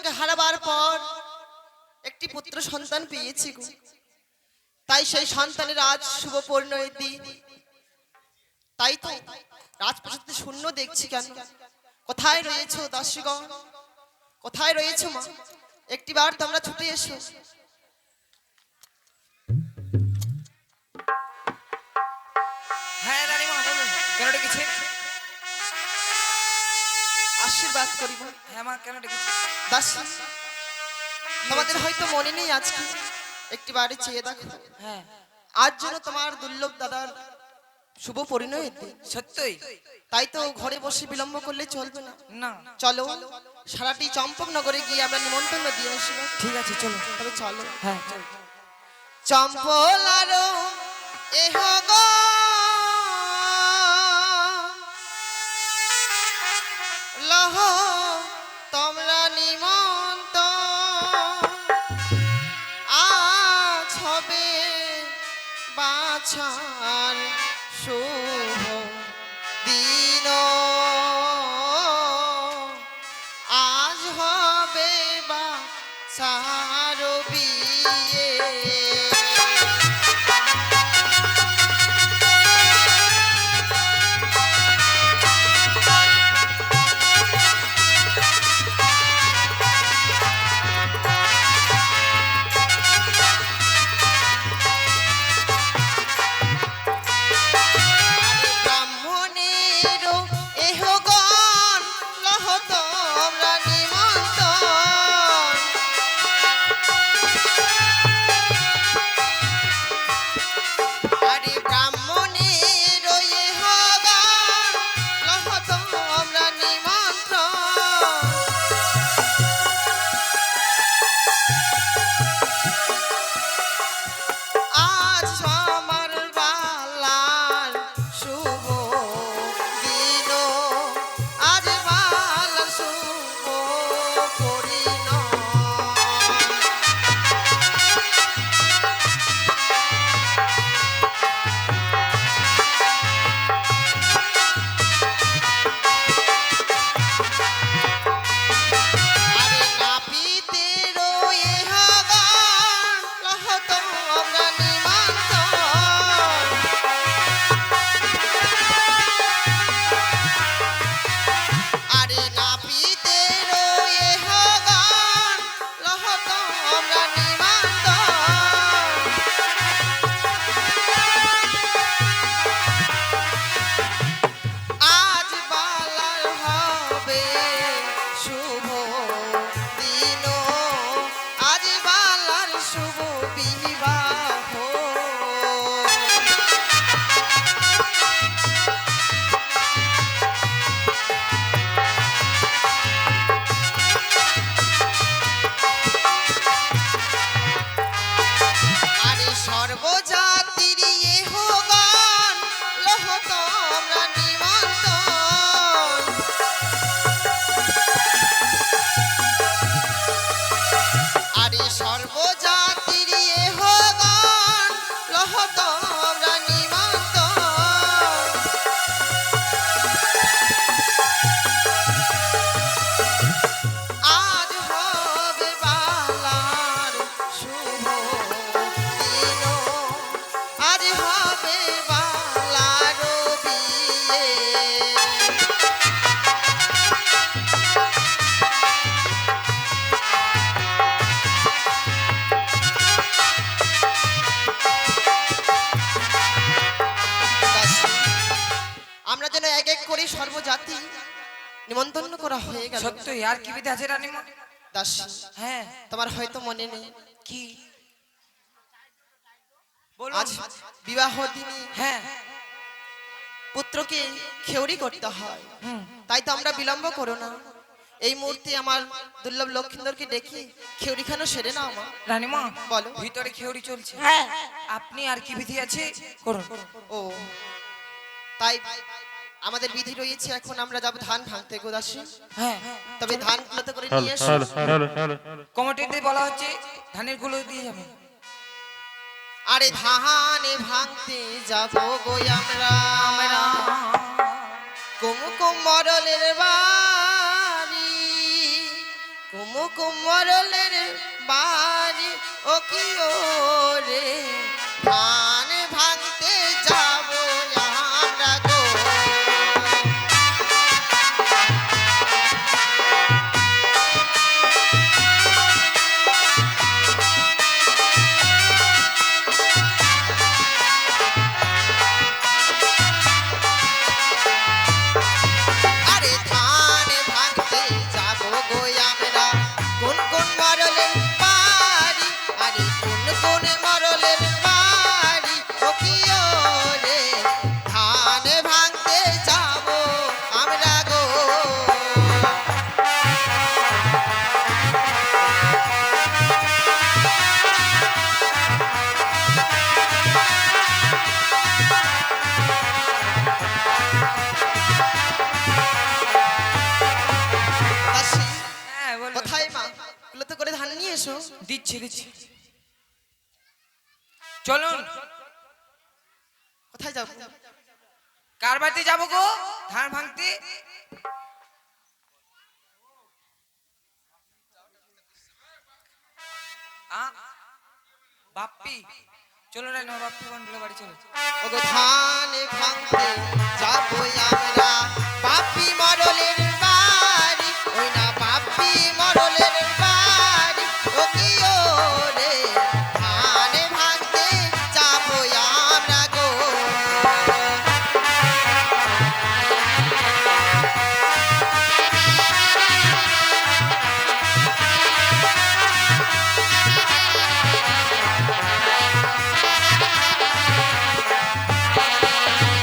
পুত্রকে হারাবার পর একটি পুত্র সন্তান পেয়েছি গো। তাই সেই সন্তানের আজ শুভ পরিণয়ের দিন। তাই তো রাজপ্রাসাদে শূন্য দেখছি কেন? কোথায় রয়েছো দাসীগণ? কোথায় রয়েছো মা? একটিবার তোমরা ছুটে এসো। হ্যাঁ রানীমা বলুন, কেন ডেকেছে? আশীর্বাদ করিব। হ্যাঁ মা, কেন ডেকেছে? দাসী, তোমাদের হয়তো মনে নেই আজকে একটিবারে চেয়ে দেখো। হ্যাঁ, আজ যেন তোমার দুর্লভ দাদার শুভ পরিণয়ের দিন। সত্যই? তাই তো ঘরে বসে বিলম্ব করলে চলবে না। না, চলো সারাটি চম্পকনগরে গিয়ে আমরা নিমন্ত্রণ দিয়ে আসবো। ঠিক আছে চলো। তবে চলো। হ্যাঁ চলো। চম্পলারো এহ গো লহ তোমরা নিমন্ত আজ হবে বাছার শুভ দিন, আজ হবে বাছার বিয়ে। আমরা যেন এক এক করে সর্বজাতি নিমন্ত্রণ করা হয়ে গেল। সত্যই? আর কি বিধি আছে রানীমা? দাসী, হ্যাঁ তোমার হয়তো মনে নেই কি বলো? আজ বিবাহ দিনে হ্যাঁ পুত্রকে খেউরি করতে হয়। হুম, তাই তো আমরা বিলম্ব করো না। এই মুহূর্তে আমার দুর্লভ লক্ষিন্দরকে ডেকে খেউরি খানো সেরে নাও মা। রানীমা বলো। ভিতরে খেউড়ি চলছে। হ্যাঁ, আপনি আর কি বিধি আছে করুন। ও তাই আমাদের বিধি রয়েছে, এখন আমরা যাব ধান ভাঙতে গো দাসী। হ্যাঁ, তবে ধান গুলোতে করে নিয়ে এসো। কমিটিতে বলা হচ্ছে ধানের গুলো দিয়ে যাবে। আরে ধানে ভাঙতে যাব গো আমরা কুমকুম মরলের বাড়ি, কুমু কুমরলের বাড়ি ও কি ও রে ধান ভাঙতে যাব আমরা গো আরে ধান ভাঙতে যাব গো আমরা কোন কোন মরলের বাড়ি আরে কোন কোন মরলের বাড়ি ও কি ও রে ধান ভাঙতে যাব আমরা গো দাসী, হ্যাঁ বলো। কোথায় মা গুলো তো করে ধান নিয়ে এসো দিচ্ছি দিচ্ছি। চলুন। কোথায় যাবো কার বাড়িতে যাবো গো ধান ভাঙতে? আ? বাপ্পি চলো না বাপ্পি মন্ডলের বাড়ি চলো। ওগো ধান ভাঙতে যাবো আমরা বাপি মরলের বাড়ি ওই না বাপি মরলের বাড়ি ও কি ও রে ধান ভাঙতে যাবো আমরা গো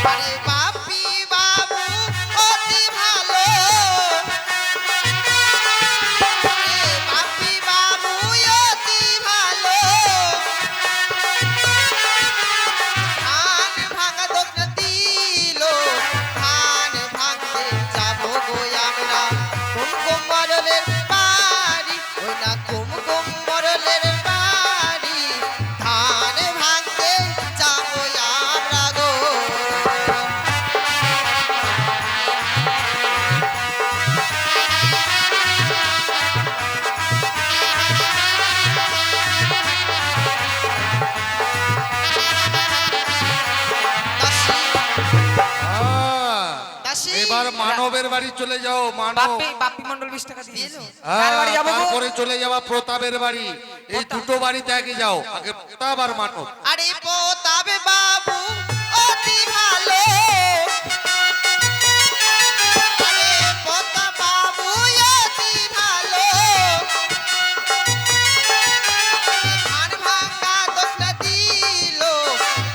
আরে বাপি বাবু অতি ভালো আরে বাপি বাবু অতি ভালো ধান ভাঙা দোকান দিল ধান ভাঙতে যাবো গো আমরা কুম কুম মরলের বাড়ি ওই না কুম কুম মরলের বাড়ি ধান ভাঙতে যাবো আমরা গো দাসী দাসী এবার মানবের বাড়ি চলে যাও মানব বাপ্পি বাপ্পি মন্ডল 20 টাকা দিয়ে দিলো? কার বাড়ি যাবো গো? তারপরে চলে যাওয়া প্রতাপের বাড়ি এই দুটো বাড়িতে আগে যাও আগে প্রতাপ আর মানব আরে পোতাবে বাবু অতি ভালো আরে পোতা বাবু অতি ভালো ধান ভাঙা দোষটা দিল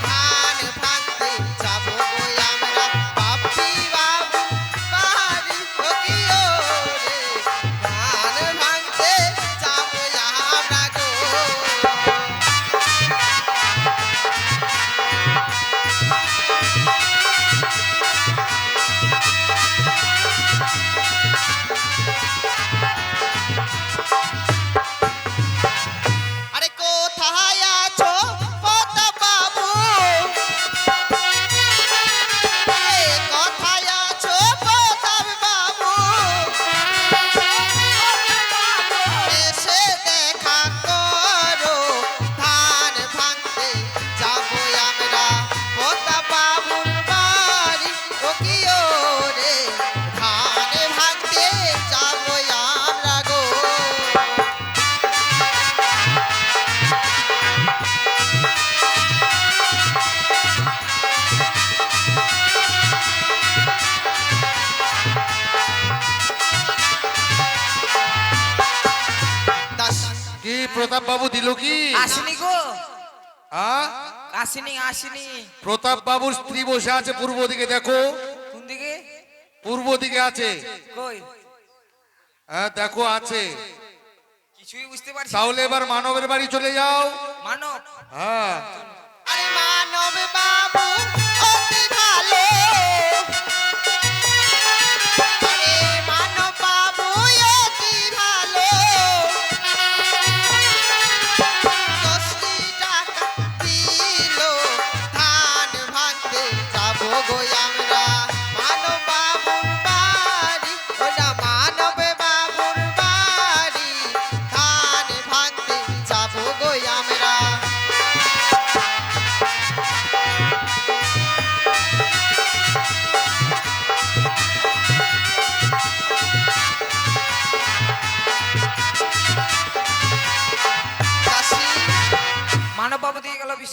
ধান ভাঙতে যাবো গো আমরা বাপি বাবু বাড়ি ও কি ও রে ধান ভাঙতে যাবো আমরা গো আরে কোথায় আছো পোতা বাবু আরে কোথায় আছো পোতা বাবু এসে দেখা করো ধান ভাঙতে যাবো আমরা পোতা বাবুর বাড়ি ও কি ও রে ধান ভাঙতে যাবো আমরা গো দাসী কি প্রতাপ বাবু দিল কি আসেনি গো হ্যাঁ আসেনি প্রতাপ বাবুর স্ত্রী বসে আছে পূর্ব দিকে দেখো কোন দিকে? পূর্ব দিকে আছে কই হ্যাঁ দেখো আছে কিছুই বুঝতে পারছি না। তাহলে এবার মানবের বাড়ি চলে যাও মানব হ্যাঁ আরে মানব বাবু অতি ভালো আরে মানব বাবু অতি ভালো 10 টাকা দিল ধান ভাঙতে যাবো গো আমরা মানব বাবুর বাড়ি ওটা মানব বাবুর বাড়ি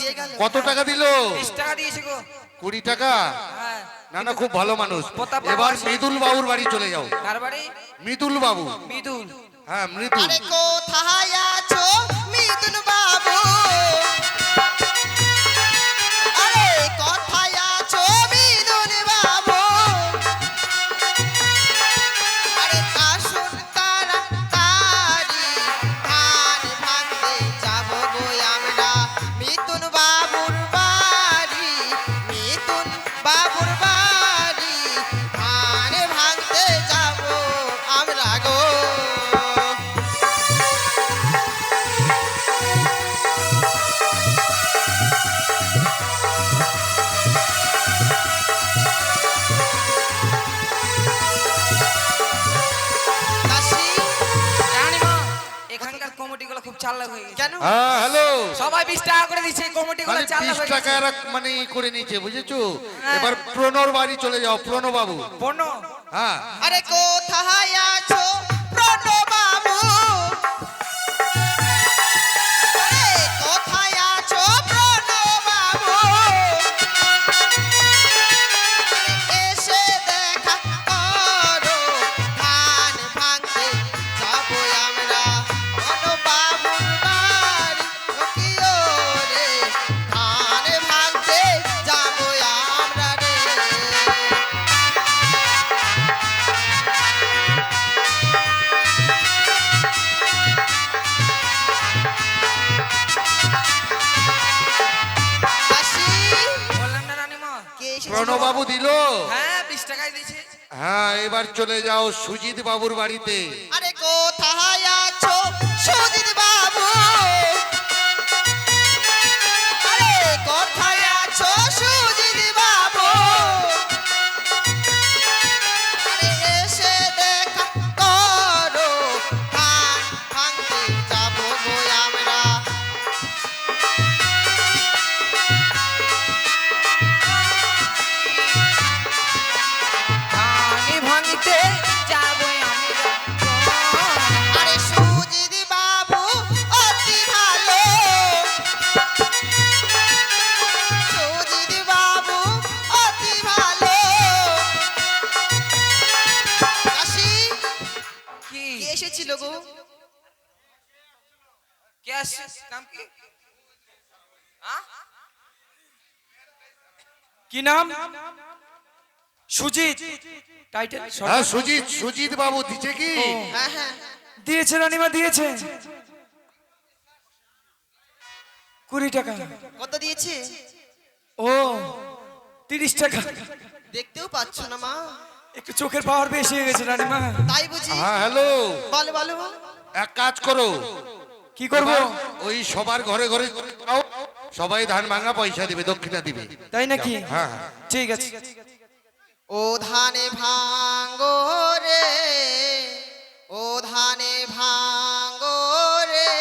দিয়ে গেল। কত টাকা দিল? 20 টাকা দিয়েছে গো। 20 টাকা? হ্যাঁ। না না, খুব ভালো মানুষ। প্রতাপ বাবু এবার আছে। মৃদুল বাবুর বাড়ি চলে যাও। কার বাড়ি? মৃদুল বাবু। মৃদুল। হ্যাঁ, মৃদুল। আরে কোথায় আছো মিথুন বাবু? আরে কোথায় আছো মিথুন বাবু? আরে আসুন তাড়াতাড়ি, ধান ভাঙতে যাবো গো আমরা মিথুন বাবুর বাড়ি, মিথুন বাবুর বাড়ি, ধান ভাঙতে যাবো আমরা গো। দাসী, রানীমা, এখানকার কমিটিগুলো খুব চালাক হয়ে গেছে। কেন? হ্যাঁ, হ্যালো। সবাই 20 টাকা করে দিচ্ছে, কমিটিগুলো মানে চালাক 20 হয়ে টাকা গেছে। এরা মানে করে নিচ্ছে, বুঝেছো? হ্যাঁ। এবার প্রণর বাড়ি চলে যাও, প্রণ বাবু। বনো। হ্যাঁ। আরে কোথায় আছো প্রণবাবু? আরে কোথায় আছো প্রণবাবু? আরে এসে দেখা করো, ধান ভাঙতে যাবো আমরা প্রণবাবুর বাড়ি। ওকিও রে, ধান ভাঙতে যাবো আমরা রে। দাসী, বললাম না রানীমা। কে এসেছিল? প্রণবাবু দিল। হ্যাঁ 20 টাকাই দিয়েছে। হ্যাঁ, এবার চলে যাও সুজিত বাবুর বাড়িতে। আরে কোথায় আছো সুজিত বাবু? আরে কোথায় আছো সুজিত বাবু? আরে এসে দেখা করো, ধান ভাঙতে যাবো গো আমরা। ধানি ভাঙিতে যাবো আমরা। আরে সুজিত বাবু অতি ভালো, সুজিত বাবু অতি ভালো। দাসী, কি? কে এসেছিল গো? কে আসছে? নাম কি? আ? কি নাম? সুজিত। টাইটেল হ্যাঁ, সুজিত বাবু দিচ্ছে কি? হ্যাঁ হ্যাঁ, দিয়েছে রানীমা, দিয়েছে 20 টাকা। কত দিয়েছে? ও 30 টাকা। দেখতেও পাচ্ছ না মা? একটু চোখের পাওয়ার বেশি হয়ে গেছে রানীমা। তাই বুঝি? হ্যাঁ, হ্যালো। বলো বলো। এক কাজ করো, কি করব? এবার ওই সবার ঘরে ঘরে যাও, সবাই ধান ভাঙা পয়সা দিবে, দক্ষিণা দিবে। তাই নাকি? হ্যাঁ হ্যাঁ। ঠিক আছে। ও ধানে ভাঙ্গো রে, ও ধানে ভাঙ্গো রে,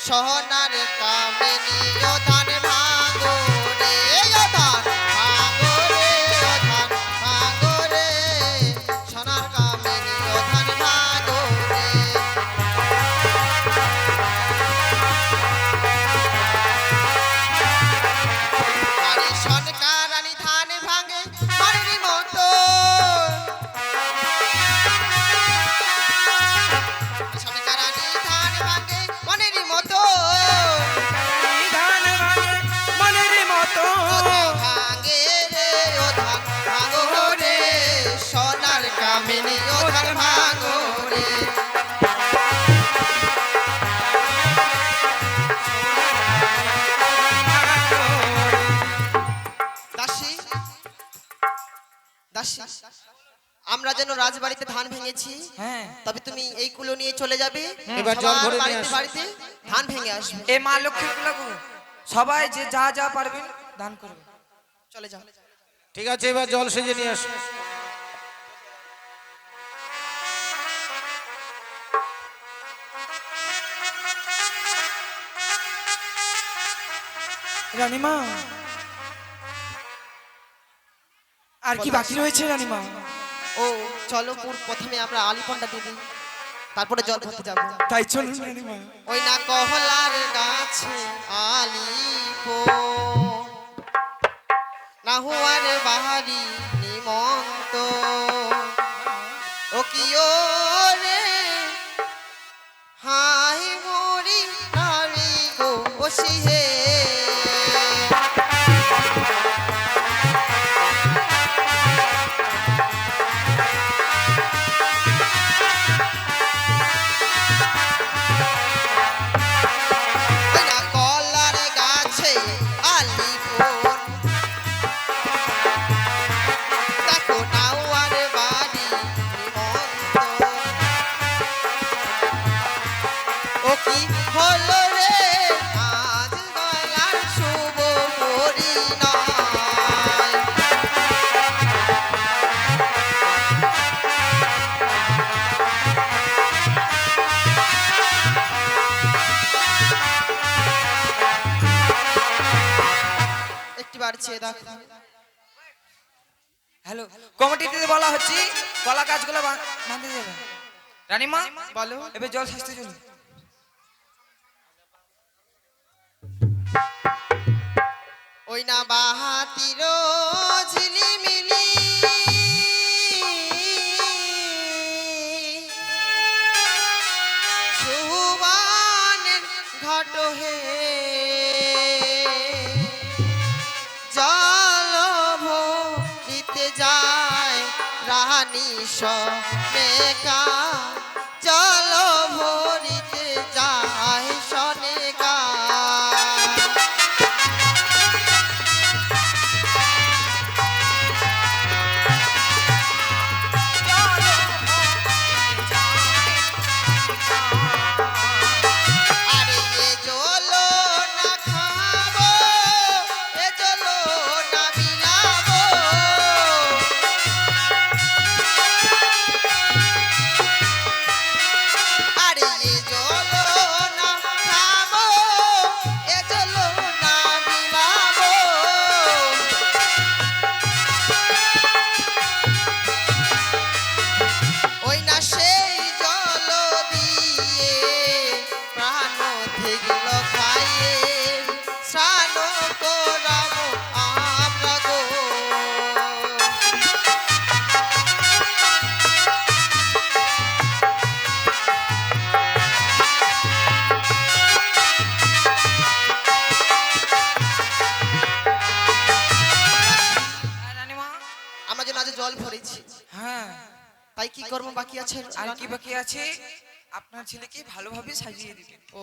সোনার কামিনী ও ধান ভাঙ্গো রে, ও ধান ভাঙ্গো রে, ও ধান ভাঙ্গো রে, সোনার কামিনী ও ধান ভাঙ্গো রে। আরে সরকার রানী ধান ভাঙে বাড়ির মতো, সরকার রানী ধান ভাঙে মনের মতো, ধান ভাঙে মনের মতো। ও ধান ভাঙে রে, ও ধান ভাঙো রে, সোনার কামিনী ও ধান ভাঙো রে। দাসী, দাসী, আমরা যেন রাজবাড়িতে ধান ভেঙেছি, হ্যাঁ। তবে তুমি এই কুলো নিয়ে চলে যাবে, এবার জল সবার ভরে নিয়ে বাড়িতে আসো। বাড়িতে ধান ভেঙে আসবে। এ মা লক্ষ্মীর লাগু সবাই যে যা যা পারবেন দান করবে। চলে যাও। ঠিক আছে, এবার জল সেজে নিয়ে আসো। রানীমা, আর কি বাকি রয়েছে রানীমা? ও চলো প্রথমে আমরা আলিপনটা দিয়ে দিই। তারপরে জল ভরতে যাবো। তাই চলুন রানীমা। ওই না কহলার গাছে আলিপো না হুয়ার বাহারি নিমন্ত ও কিও রে হাই মরি নারী গো বসিহে ওই না কলার গাছে আলিপুর দেখো নাওয়ার বাড়ি নিমন্ত ও কি হলো রে আজ গলার শুভ পরিণয় একটিবার চেয়ে দেখো হ্যালো, কমিটিতে বলা হচ্ছে কলা গাছগুলো বাঁধতে যাবে। রানীমা বলো এবার জল সাজতে চলুন। ওই না বাহাতির ঝিলিমিলি সুবানের ঘাট হে জল ভরিতে যায় রানী সনেকা জল ভরিতে যায় সনেকা আরে এ জলো না খাবো এ জলো না বিলাবো আরে এ জলো না খাবো এ জলো না বিলাবো ওই না সেই জল দিয়ে প্রাণ থেগল খাইয়ে স্নান করাবো আমরা গো রানীমা আমরা যেন আজ জল ভরেছি হ্যাঁ, তাই কি কর্ম বাকি আছে আর কি বাকি আছে? আপনার ছেলেকে ভালোভাবে সাজিয়ে দিবেন। ও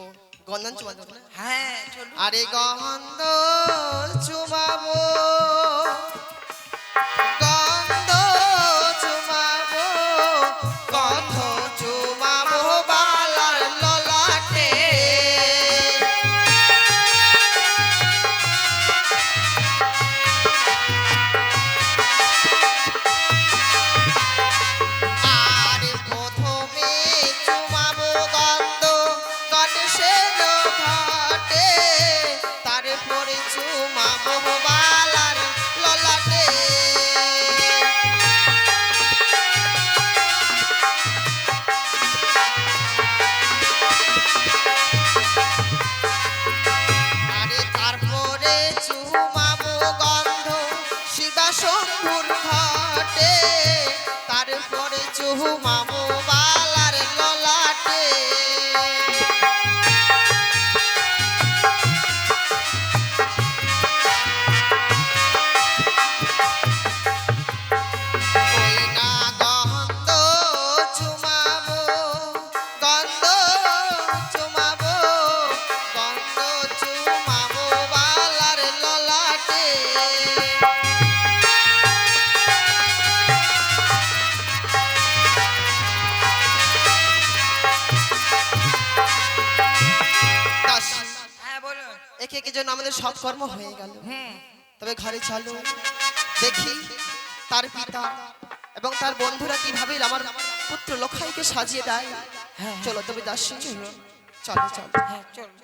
গন্ধন চুমা দেবো না হ্যাঁ চলুন। আরে গন্ধ চুমাবো গন্ধ চুমাবো গন্ধ চুমাবো বালার ললাটে আর প্রথমে চুমাবো গন্ধ গণেশের ঘাটে তারপরে চুমাবো বালার ললাটে আরে তারপরে চুমাবো গন্ধ শিবা শম্ভুর ঘাটে তারপরে চুমাবো বালার ললাটে ওই না গন্ধ চুমাবো গন্ধ চুমাবো গন্ধ চুমাবো বালার ললাটে দাসী, হ্যাঁ বলুন। একে একে যেন আমাদের সব কর্ম হয়ে গেল তবে ঘরে চলো দেখি তার পিতা এবং তার বন্ধুরা কিভাবে আমার পুত্র লক্ষাইকে সাজিয়ে দেয় চলো তবে দাসী চলো চলো হ্যাঁ চলুন।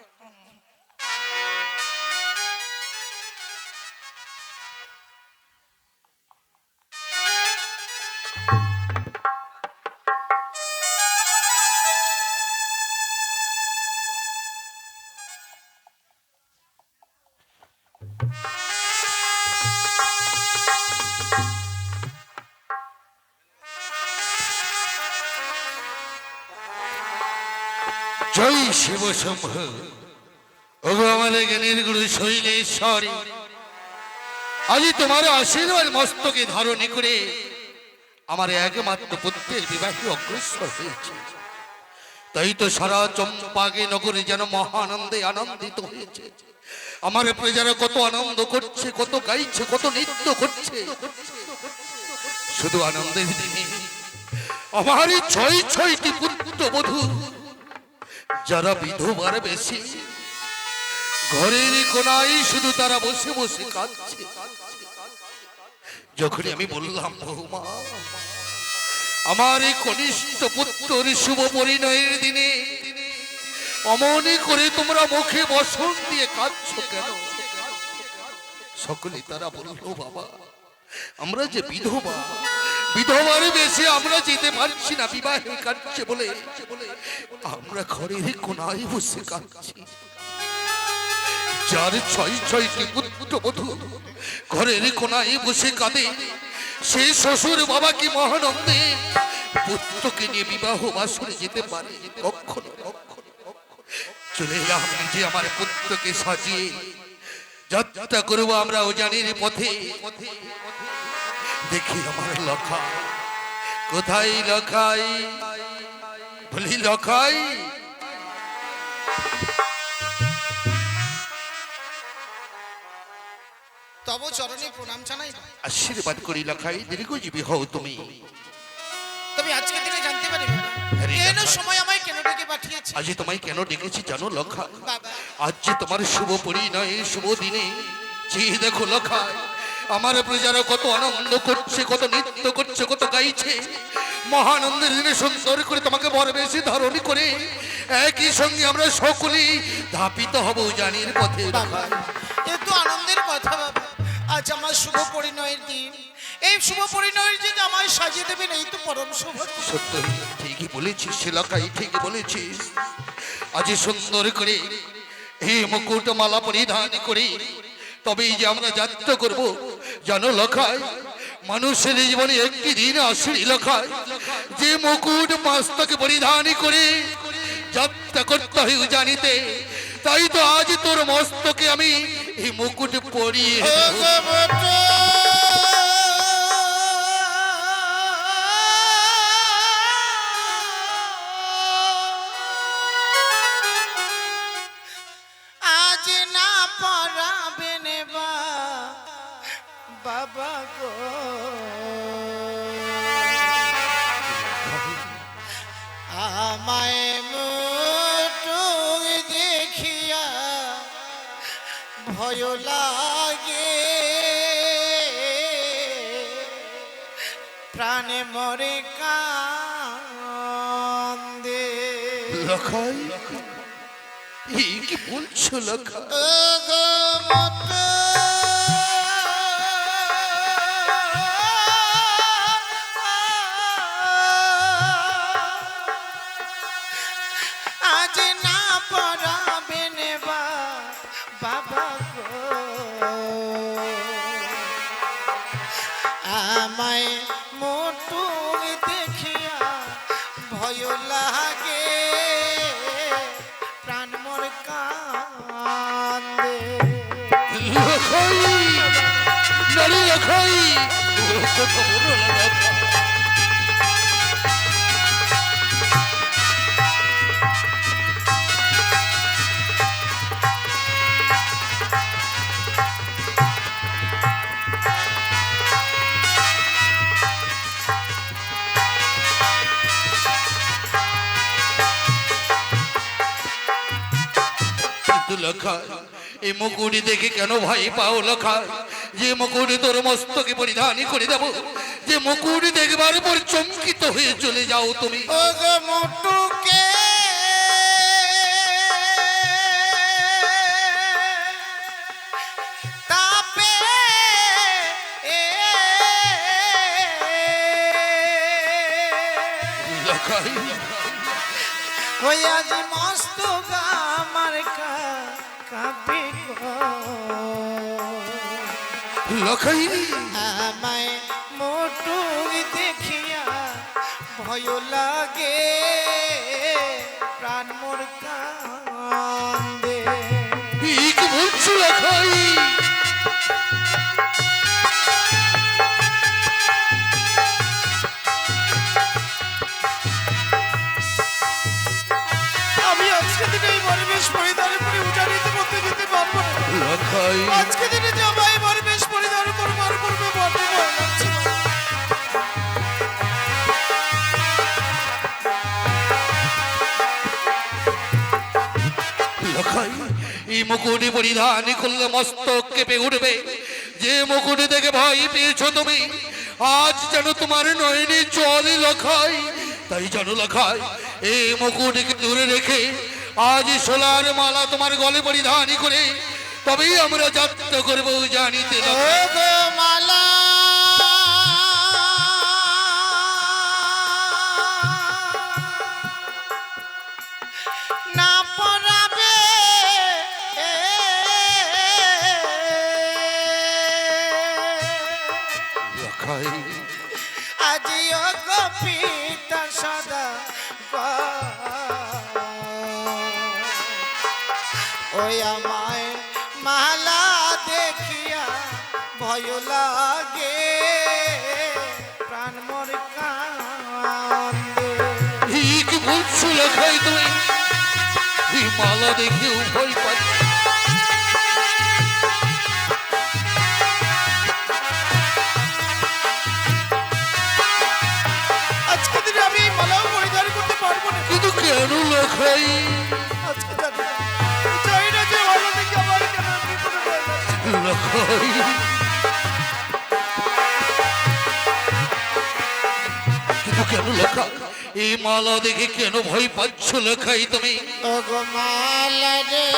জয় শিব শম্ভ। ওগো আমার জ্ঞানের গুরু শৈলেশ্বরী, আজ তোমার আশীর্বাদ মস্তকে ধারণ করে আমার একমাত্র পুত্রের বিবাহে অগ্রসর হয়েছে। তাই তো সারা চম্পাকে নগরে যেন মহানন্দে আনন্দিত হয়েছে। আমার প্রজারা কত আনন্দ করছে, কত গাইছে, কত নৃত্য করছে। শুধু আনন্দের দিনে আমার ছয় ছয়টি পুত্র বধূ যারা বিধবার বেশি, ঘরের কোনায় শুধু তারা বসে বসে কাঁদছে। যখনই আমি বললাম বৌমা, আমার এই কনিষ্ঠ পুত্রের শুভ পরিণয়ের দিনে অমনি করে তোমরা মুখে বসন দিয়ে কাঁদছো কেন? সকলে তারা বললো বাবা, আমরা যে বিধবা, বিধবার বেশি আমরা যেতে পারছি না, বিবাহে কাটছে বলে আমরা ঘরের কোনায় বসে কাঁদছি। যার ছয় ছয়টি পুত্র বধূ ঘরের কোনায় বসে কাঁদে, সে শ্বশুর বাবা কি মহানন্দে পুত্রকে নিয়ে বিবাহ বাসরে যেতে পারে? কখনো চলে এলাম নিজে আমার পুত্রকে সাজিয়ে যাত্রা করবো আমরা উজানির পথে। দেখি আমার লখা কোথায়? লখাই বলি, লখাই তব চরণে প্রণাম জানাই। আশীর্বাদ করি লখাই, দীর্ঘজীবী হও তুমি। তবে আজকে দিনে জানতে পারি কেন সময় আমায় কেন ডেকে পাঠিয়েছে? আজ তোমায় কেন ডেকেছি জানো লখা? বাবা, আজ যে তোমার শুভ পরিণয়, শুভ দিনে যে দেখো লখা, আমার প্রজারা কত আনন্দ করছে, কত নৃত্য করছে, কত গাইছে। মহানন্দের দিনে সুন্দর করে তোমাকে বর বেশি ধারণ করে একই সঙ্গে আমরা সকলেই ধাপিত হব জানির পথে। বাবা, এ তো আনন্দের কথা বাবা। আজ আমার শুভ পরিণয়ের দিন। এই শুভ পরিণয়ের দিন আমায় সাজিয়ে দেবেন, এই তো পরম শুভ। সত্য, ঠিকই বলেছিস শিলাকাই, ঠিকই বলেছিস। আজ সুন্দর করে এই মুকুট মালা পরিধান করে তবেই যে আমরা যাত্রা করব জানো লখাই। মানুষের জীবনে একটি দিন আসে লখাই, যে মুকুট মস্তকে পরিধান করে যাত্রা করতে হয় জানিতে। তাই তো আজ তোর মস্তকে আমি এই মুকুট পরিয়ে আজ না পরাবেন বাবা গো, আমায় মুটু দেখিয়া ভয় লাগে, প্রাণে মরে কান্দে। লখাই, এই কি বলছো লখা? আজ না পরাবেন বাবা গো, আমায় মোটু দেখিয়া ভয় লাগে, প্রাণ মোর কান্দে। লখাই, নারী লখাই, কথা বলো না লখা। লখা, এই মুকুটি দেখে কেন ভাই পাও লখা? যে মুকুটি তোর মস্তকে পরিধান করে দেব, যে মুকুটি দেখবার পর চমকিত হয়ে চলে যাও তুমি। ওগো মোটুকে তাপে লখাই, ওই আজ মস্ত আমার কাঁপে গো। লখাই আমায় মোটু দেখিয়া ভয় লাগে প্রাণ মোর কান্দে। কি বলছো লখাই? আমি আজকে দিনে এই পরিবেশ পরিধান করে উজানিতে মধ্যে যেতে পারবো না। লখাই আজকে দিনে যে আমায় পরিবেশ পরিধান করবার পূর্বে বড় ভয় লাগছে। লখাই এই মুকুটি পরিধান করলে মস্তক কেঁপে উঠবে। যে মুকুটি দেখে ভয় পেয়েছো তুমি, আজ যেন তোমার নয়নে জলে লখাই। তাই জানো লখাই, এই মুকুটিকে দূরে রেখে আজ সোলার মালা তোমার গলে পরিধান করে তবেই আমরা যাত্রা করবো জানিতে ও লখাই। গো মালা না পরাবে লখাই আজিও গো পিতা সদা ওই আমায় মালা দেখিয়া ভয় লাগে প্রাণ মোর কান্দে। কি বলছো লখাই তুমি? এই মালা দেখে ভয় পাচ্ছি। আজকে দিনে আমি এই মালাও পরিধান করতে পারবো না। কিন্তু কেন লখাই? আজকে জানি না, জানি না যে মালা দেখে আমার কেন বিপদে ভয় লাগছে। লখাই কিন্তু কেন লখাই? এই মালা দেখে কেন ভয় পাচ্ছ লখাই তুমি? ও গো মালা রে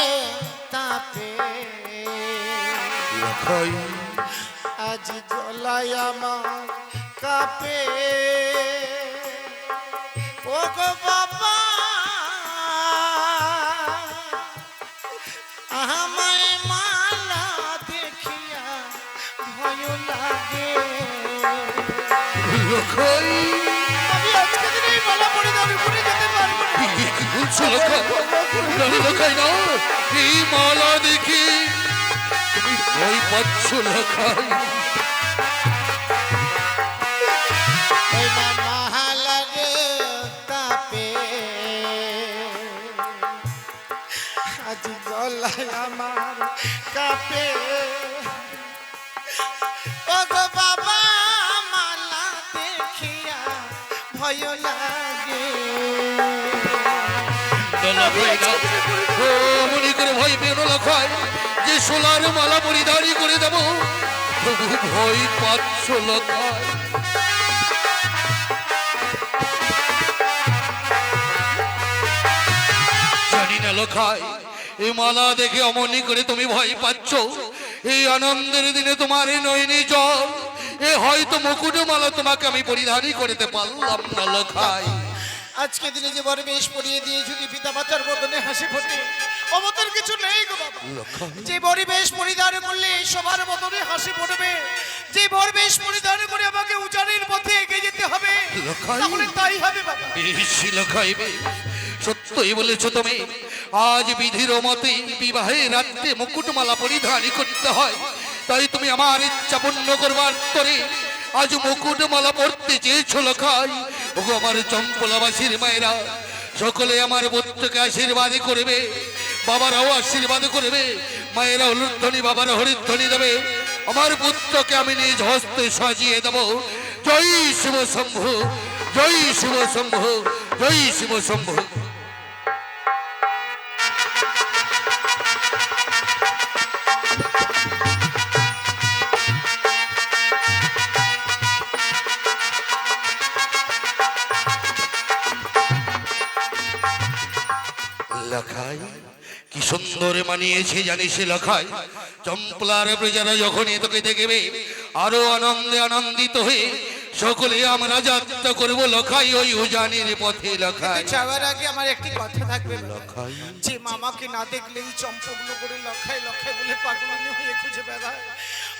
তাপে লখাই আজ গলায় আমার কাপে। ও গো বাবা আমায় মালা দেখিয়া ভয় লাগে। লখাই আমি আজকে দিনে এই মালা পরিধান করে যেতে পারবো না। কি বলছো লখাই? না লখাই না, এই মালা দেখে তুমি ভয় পাচ্ছ লখাই। ওই না মালা রে তাপে আজ গলায় আমার কাপে। ও গো বাবা মালা দেখিয়া ভয় লাগে। লখাই না, ও মনে করে ভয় পেও না লখাই, যে সোলার মালা পরিধানই করে দেব। তবু ভয় পাচ্ছ লখাই। জানি না লখাই, এই মালা দেখে অমনি করে তুমি ভয় পাচ্ছ। এই আনন্দের দিনে তোমার এই নয়নি জল, এ হয়তো মুকুট মালা তোমাকে আমি পরিধানই করতে পারলাম না লখাই। আজকে দিনে যে বরবেশ পরিয়ে দিয়ে যদি পিতা মাতার বদনে হাসি ফোটে, অমতের কিছু নেই গো বাবা। যে বরবেশ পরিধান করলে সবার বদনে হাসি ফুটবে, যে বরবেশ পরিধান করে আমাকে উজানের পথে এগিয়ে যেতে হবে, লখাই। তাহলে তাই হবে বাবা। বেশ লখাই বেশ, সত্যই বলেছ তুমি। আজ বিধির মতে বিবাহের রাত্রে মুকুটমালা পরিধানই করতে হয়। তাই তুমি আমার ইচ্ছা পূর্ণ করবার তরে আজ মুকুটমালা পড়তে চেয়েছ লখাই। ওগো আমার চম্পলাবাসীর মায়েরা, সকলে আমার পুত্রকে আশীর্বাদ করবে, বাবারাও আশীর্বাদ করবে। মায়েরা হলুধ্বনি, বাবারা হরিধ্বনি দেবে। আমার পুত্রকে আমি নিজ হস্তে সাজিয়ে দেব। জয় শিব শম্ভু, জয় শিব শম্ভু, জয় শিব শম্ভু। লখাই কি সুন্দর মানিয়েছে জানিস লখাই। চম্পলার প্রজারা যখনই তোকে দেখবে আরো আনন্দে আনন্দিত হয়ে সকলে আমরা যাত্রা করবো লখাই ওই উজানির পথে লখাই। যাওয়ার আগে আমার একটি কথা থাকবে বাবা। লখাই যে মামাকে না দেখলেই চম্পকলো করে লখাই লখাই বলে পাগলামি হয়ে খুঁজে বেড়ায়,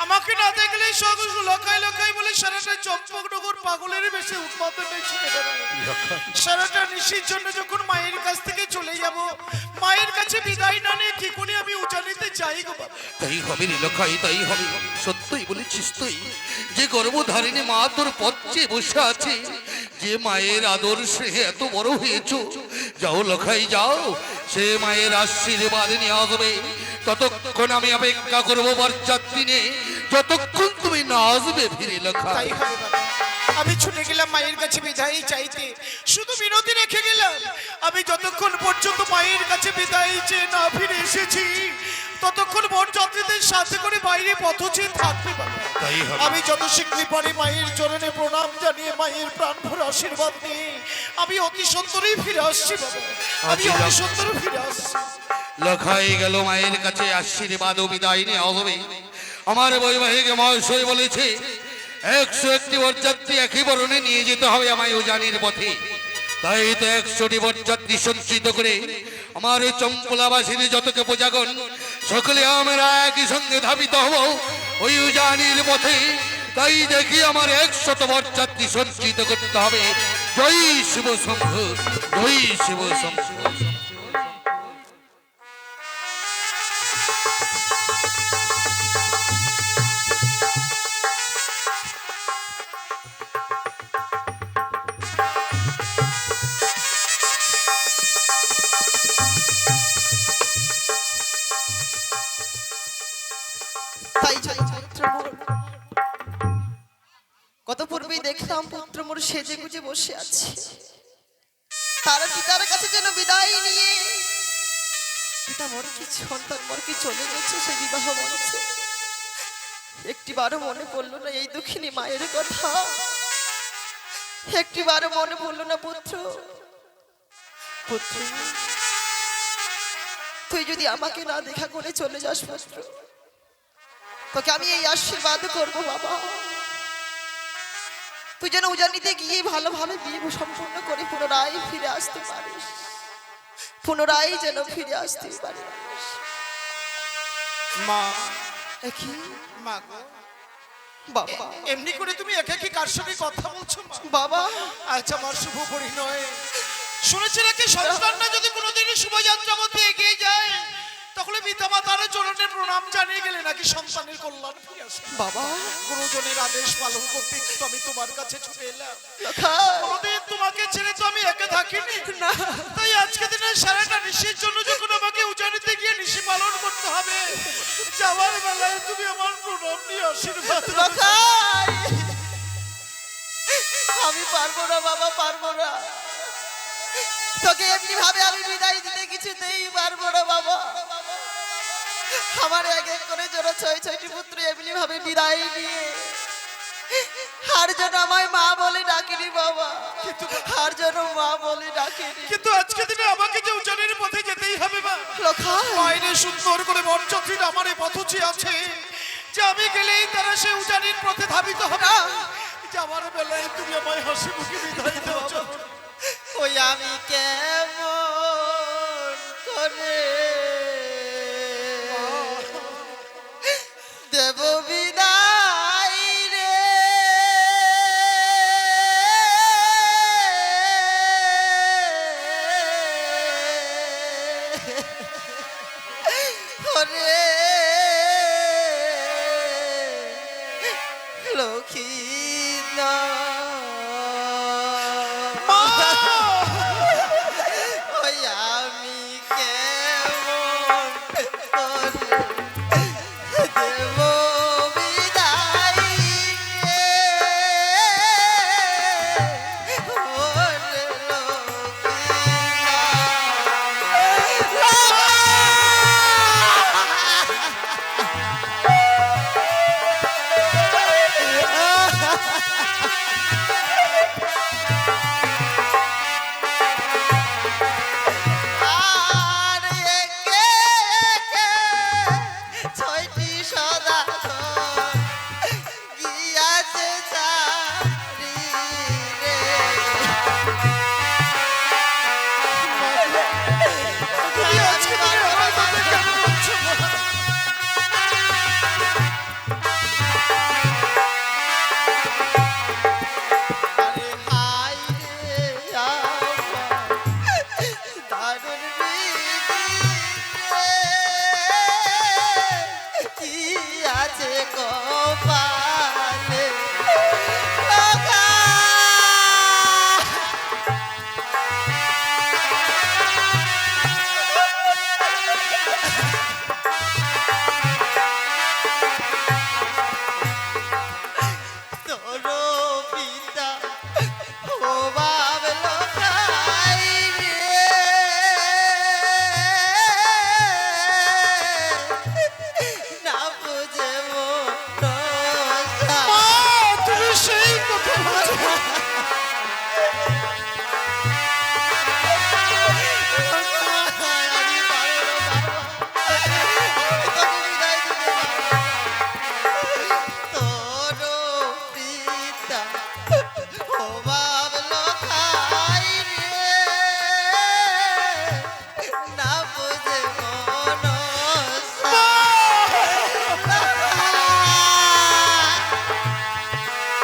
আমাকে না দেখলেই সব লখাই লখাই বলে সারাটা চম্পকনগর পাগলের বেশি উৎপাদনে ছুটে বেড়ায়। সারাটা নিশির জন্য যখন মায়ের কাছ থেকে চলে যাব, মায়ের কাছে বিদায় না নিয়ে কি করে আমি উজানিতে যাই গো বাবা। তাই হবে রে লখাই, তাই হবে। সত্যই বলেছিস তুই, যে গর্ভধারিণী মা তোর পথে বসে আছে, যে মায়ের আদর্শে এত বড় হয়েছ, যাও লখাই যাও, সে মায়ের আশীর্বাদ নিয়ে আসবে। ততক্ষণ আমি অপেক্ষা করবো বরযাত্রী নিয়ে, যতক্ষণ তুমি না আসবে ফিরে লখাই। তাই হবে বাবা। আমি ছুটে গেলাম মায়ের কাছে বিদায় চাইতে, শুধু বিনতি রেখে গেলাম, আমি যতক্ষণ পর্যন্ত মায়ের কাছে বিদায় চেয়ে না ফিরে এসেছি, ততক্ষণ বরযাত্রীদের সাথে করে বাইরে পথচে থাকবে বাবা। তাই হবে। আমি যত শীঘ্রই পারি মায়ের চরণে প্রণাম জানিয়ে মায়ের প্রাণ ভরে আশীর্বাদ নিয়ে আমি অতি সুন্দরই ফিরে আসছি বাবা। আমি অতি সুন্দর ফিরে আসছি। লখাই গেল মায়ের কাছে আশীর্বাদ ও বিদায় নিয়ে আসবে। আমার বৈবাহিক মহাশয় বলেছে 101টি বরযাত্রী একই বরণে নিয়ে যেতে হবে আমায় উজানির পথে। তাই তো 100টি বরযাত্রী সঞ্চিত করে আমার চম্পলাবাসীর যতকে প্রজাগণ সকলে আমরা একই সঙ্গে ধাবিত হব ওই উজানির পথে। তাই দেখি আমার 100 বরযাত্রী সঞ্চিত করতে হবে। জয় শিব শম্ভু, জয় শিব শম্ভু। তাই জন্য পুত্র মোর, কত পূর্বেই দেখলাম পুত্র মোর সেজে গুজে বসে আছে, তার পিতার কাছে যেন বিদায় নিয়ে পিতা মোর কি সন্তান মোর কি চলে গেছে সে বিবাহ মঞ্চে। একটিবারও মনে পড়লো না এই দুঃখিনী মায়ের কথা, একটিবারও মনে পড়লো না পুত্র। পুত্র তুই যদি আমাকে না দেখা করে চলে যাস পুত্র, তোকে আমি এই আশীর্বাদ করবো বাবা, তুই যেন উজানিতে গিয়ে ভালোভাবে বিয়ে সম্পূর্ণ করে পুনরায় ফিরে আসতে পারিস, পুনরায় যেন ফিরে আসতে পারিস। মা কি মা গো, বাবা, এমনি করে তুমি একা কি কার সঙ্গে কথা বলছো মা? বাবা আচ্ছা আমার শুভ পরিণয় শুনেছি নাকি সন্তানরা যদি কোনোদিনই শুভযাত্রা মধ্যে এগিয়ে যায়, তখন পিতা মাতার চরণে প্রণাম জানিয়ে গেলে নাকি সন্তানের কল্যাণ ফিরে আসে। বাবা গুরুজনের আদেশ পালন করতে তো আমি তোমার কাছে ছুটে এলাম। লখা, কোনোদিন তোমাকে ছেড়ে তো আমি একা থাকিনি না, তাই আজকে দিনে সারাটা নিশির জন্য যখন আমাকে উজানিতে গিয়ে নিশি পালন করতে হবে, যাওয়ার বেলায় তুমি আমার প্রণাম নিয়ে আশীর্বাদ লখা, আমি পারবো না বাবা, পারবো না, তোকে এমনি ভাবে আমি বিদায় দিতে কিছুতেই পারবো না বাবা। আমার এক এক করে জোড়া 6-6টি পুত্র এমনি ভাবে বিদায় নিয়ে আর যেন আমায় মা বলে ডাকিনি বাবা, আর যেন মা বলে ডাকিনি। কিন্তু আজকে দিনে আমাকে যে উজানির পথে যেতেই হবে মা। লখা, মায়ের সুন্দর করে বরযাত্রীরা আমার এই পথচি আছে যে আমি গেলেই তারা সে উজানির পথে ধাবিত হবে। যাওয়ার বেলায় তুমি আমায় হাসি মুখে বিদায় দাও চলো। ওই আমি কেমন করে দেব বিদায় রে, ওরে লক্ষ্মীনা ওই আমি কেমন করে দেব বিদায় রে, ওরে লক্ষ্মীনা। কি আছে কপালে লগা তোরো পিতা ও বাবলো খাই রে না বুঝে মন মা, তুমি সেই কথা বলছো। আমি পারবো না, আমি তোকে বিদায় দিতে পারবো না। তোরো পিতা ও বাবলো খাই রে না বুঝে মন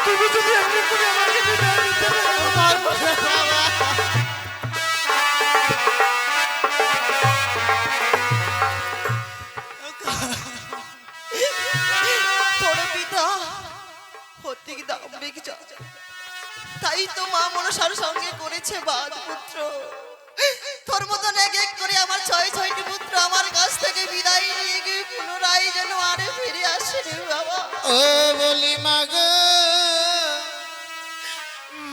তুমি যদি এমনি করে আমাকে বিদায় দিতে পারো, তোর পিতা হতে কি দাম্ভিক যা তাই তো মা মনসার সঙ্গে করেছে বাদ পুত্র তোর মতন এক এক করে আমার ছয় ছয়টি পুত্র আমার কাছ থেকে বিদায় নিয়ে গিয়ে পুনরায় যেন আরে ফিরে আসে রে বাবা ও বলি মাগো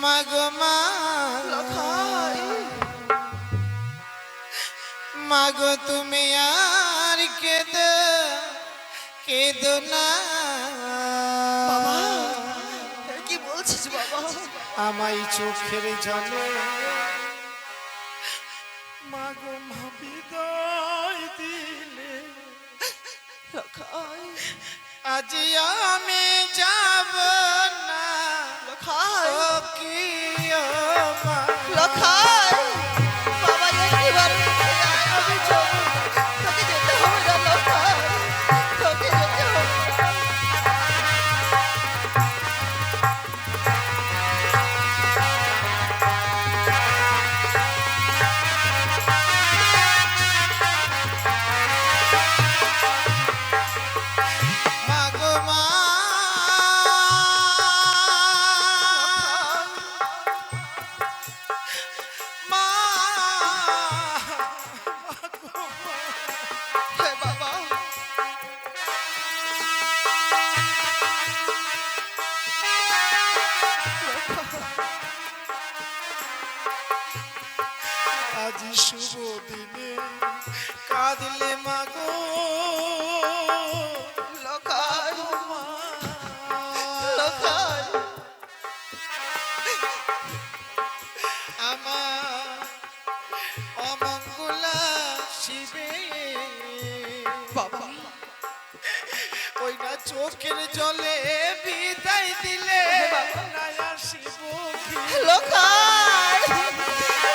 মাগো মা, লখাই মাগো তুমি আর কেঁদো কেঁদো না। বাবা কি বলছিস বাবা আমায় চোখের জলে মাগো মা বিদায় দিলে, লখাই আজ আমি যাব না। লখাই ও কি ও মা, লখাই বাবা একবার আমি চলবো তোকে যেতে হবে না লখাই তোকে যেতে হবে না। মাগো মা, মা, হে বাবা আজি শুভ দিনে কাঁদলে মাগো লখাই লখাই আমার অমঙ্গলা শিবে বাবা ওই না চোখের জলে বিদায় দিলে না আসিব কি। লখাই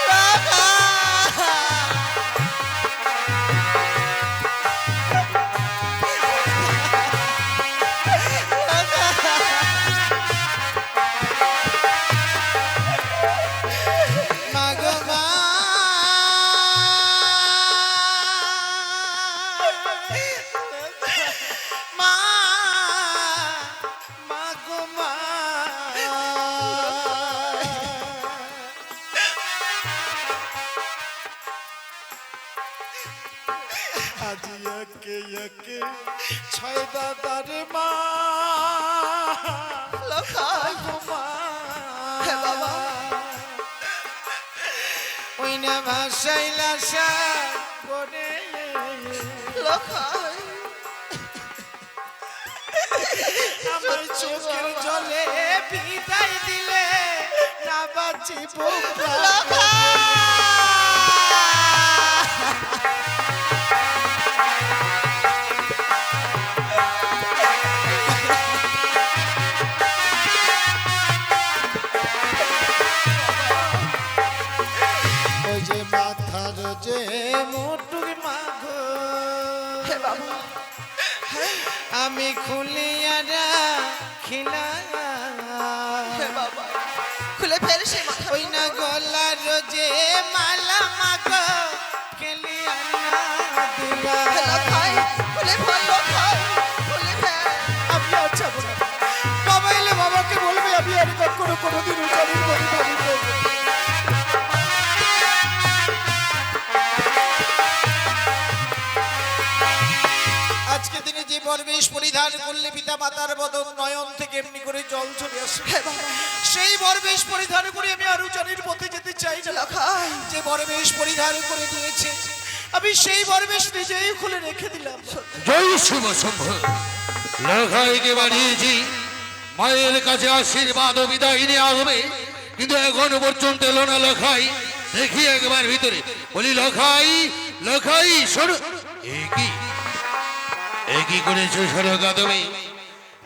লখাই মাগো মা, মা, মাগো মা, আজি একে একে ছয় দাদার মা, লখাই মাগো মা, হে বাবা। ওই না ভাসাইলা করে লখাই আমার চোখের জলে বিদায় দিলে না বাঁচিব ওই যে মাথার যে মোটুর মাগো হে বাবা আমি খুলিয়া রাখিলা হে বাবা খুলে ফেল সেই মাথা ওই না গলার যে মালা মাগো খেলিয়া না বরবেশ পরিধান করলে পিতা মাতার বদন নয়ন থেকে এমনি করে জল চলে আসে, সেই বরবেশ পরিধান করে আমি আরো জানির পথে যেতে চাই না। লখাই যে বরবেশ পরিধান করে দিয়েছে আমি সেই বরবেশ নিজেই খুলে রেখে দিলাম। জয় শিব শম্ভ। লখাইকে বাড়িয়েছি মায়ের কাছে আশীর্বাদ ও বিদায় নিয়ে আসবে, কিন্তু এখনো পর্যন্ত এলো না লখাই। দেখি একবার ভিতরে, বলি লখাই, লখাই শোনো। একই করেছো সরকা তুমি?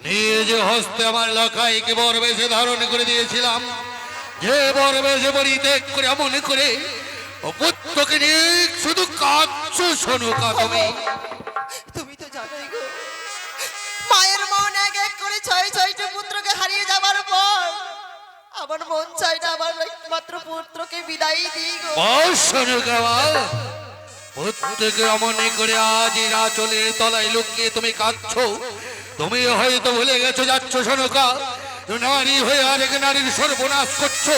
নিজ হস্তে আমার লখাইকে বরবেশে ধারণ করে দিয়েছিলাম, যে বরবেশে পরিত্যাগ করে এমন করে ও পুত্রকে নিয়ে শুধু কাঁদছো সনকা তুমি। তুমি তো জানোই গো, মায়ের মন এক এক করে ছয় ছয়টা পুত্রকে হারিয়ে যাবার পর আমার মন চাই না আমার একমাত্র পুত্রকে বিদায় দিই গো। প্রত্যেকে অমনে করে আজ রাচলের তলায় লুকিয়ে তুমি কাঁদছো। তুমি হয়তো ভুলে গেছো, যাচ্ছ সনকা, নারী হয়ে আরেক নারীর সর্বনাশ করছো।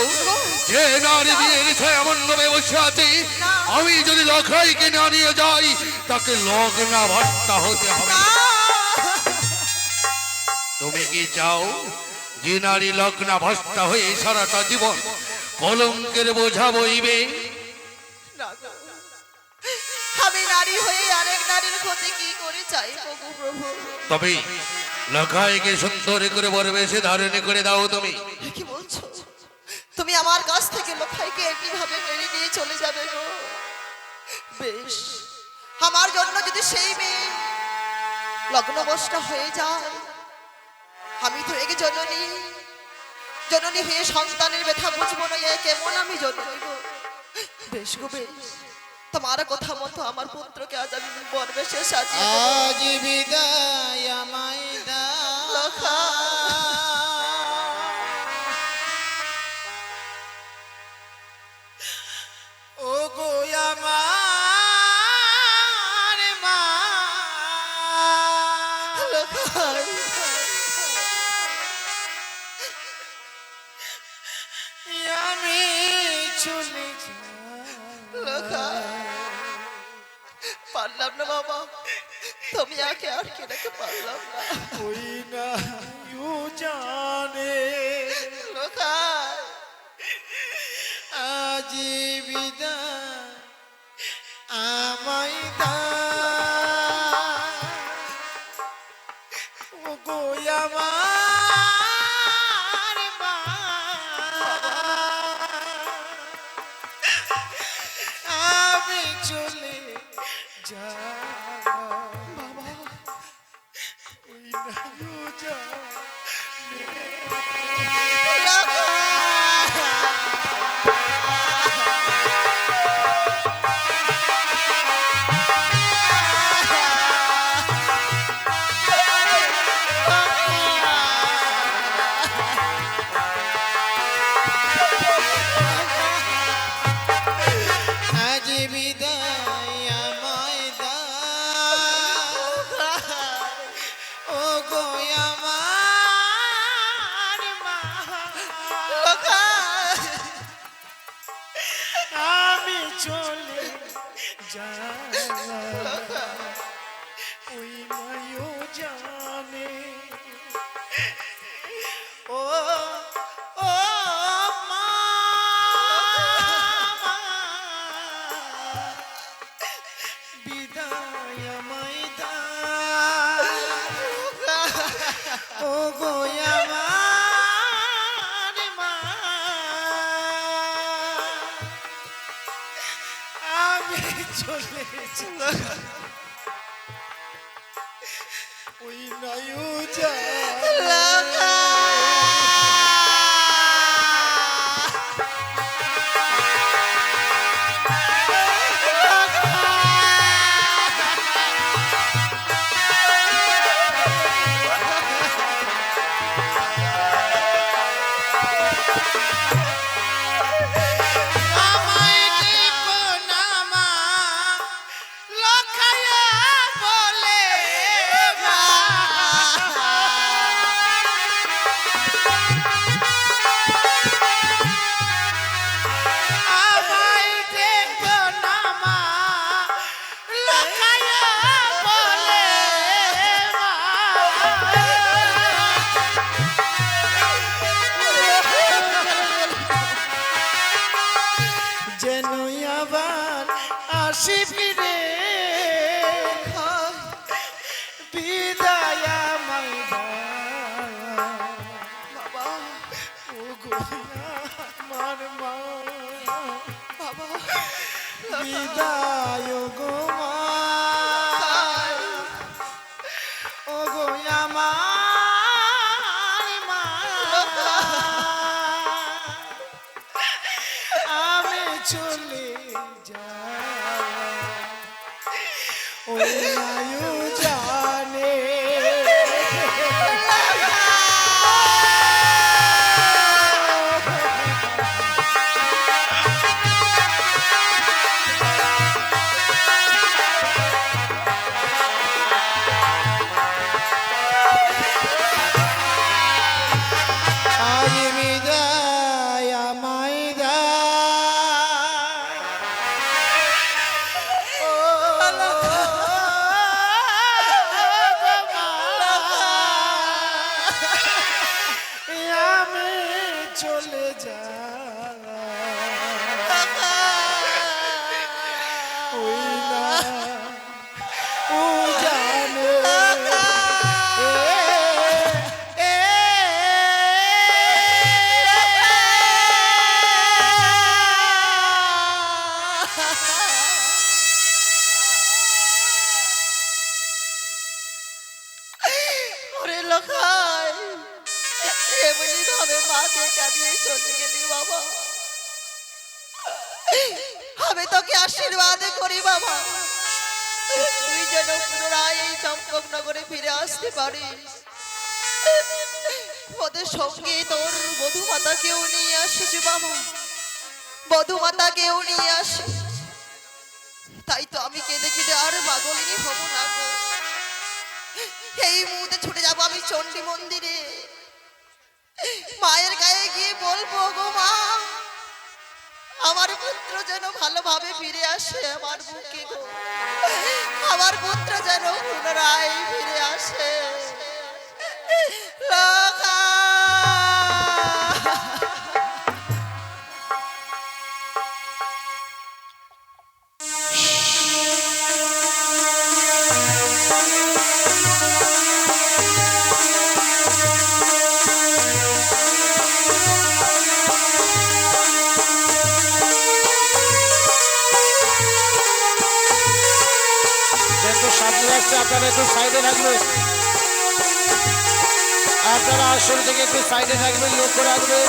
যে নারী বিয়ের ছায় এমন ভাবে বসে আছে, আমি যদি লখাইকে না নিয়ে যাই তাকে লগ্না ভট্টা হতে হবে। তুমি কি চাও যে নারী লগ্না ভট্টা হয়ে সারাটা জীবন কলঙ্কের বোঝা বইবে? না গো, আমি নারী হয়ে আরেক নারীর ক্ষতি কি করে চাই গো প্রভু? তবে লখাইকে সুন্দর করে বরবেশে ধারণ করে দাও তুমি। কি বলছো? তুমি আমার কাছ থেকে লখাইকে কিভাবে মেরে নিয়ে চলে যাবে গো? বেশ, আমার জন্য যদি সেই মেয়ে লগ্নবশটা হয়ে যায়, আমি তো এক জননী, জননী হয়ে সন্তানের ব্যথা বুঝবো না, এ কেমন আমি জননী গো। বেশ গো বেশ, তোমার কথা মতো আমার পুত্রকে আজ আমি বরবেশে সাজিয়ে দেব। আজ বিদায় আমায় দাও লখাই। ও গো আমার মা, লখাই। আমি চলে লখাই। পারলাম না বাবা, তুমি আগে আর কে রাখতে পারলাম না। ওই না ইউ জানে লখাই। আজ বিদায় আমায় দাও ও গো আমার মা, আমি চলে যাব বাবা, ওই না ইউ জানে। আজ বিদায় আমায় দাও ও গো আমার মা, আমি চলে যাব ওই নয়ও জানে। ও ও মা, বিদায় আমায় দাও ও গো আমার মা, আমি চলে যাব ওই নয়ও জানে। আমায় দেখো না মা, লখাইয়া বলে মা, আমায় দেখো না মা, লখাইয়া বলে মা, আমার মা বাবা বিদায় গো মা ও গো আমার মা আমি চলে যাই ওই আয়ু জানে আজ বিদায় আমায় দাও ও আমি চলে যাই ওই না ও জানে ওরে লোকাই এমনি ভাবে মাকে কাঁদিয়ে চলে গেলি বাবা আমি তোকে আশীর্বাদ করি বাবা তুই যেন পুনরায় এই চম্পকনগরে ফিরে আসতে পারিস ওদের সঙ্গে তোর বধূমাতাকেও নিয়ে আসিস বাবা বধূমাতাকেও নিয়ে আসিস তাই তো আমি কেঁদে কেঁদে আর পাগলিনী হব না গো এই মুহূর্তে ছুটে যাবো আমি চণ্ডী মন্দিরে মায়ের গায়ে গিয়ে বলবো গো মা আমার পুত্র যেন ভালোভাবে ফিরে আসে আমার বুকে গো আমার পুত্র যেন পুনরায় ফিরে আসে লোকা যেহেতু সামনে আসছে আপনারা একটু সাইডে থাকবেন আপনারা আসল থেকে একটু সাইডে থাকবেন লক্ষ্য রাখবেন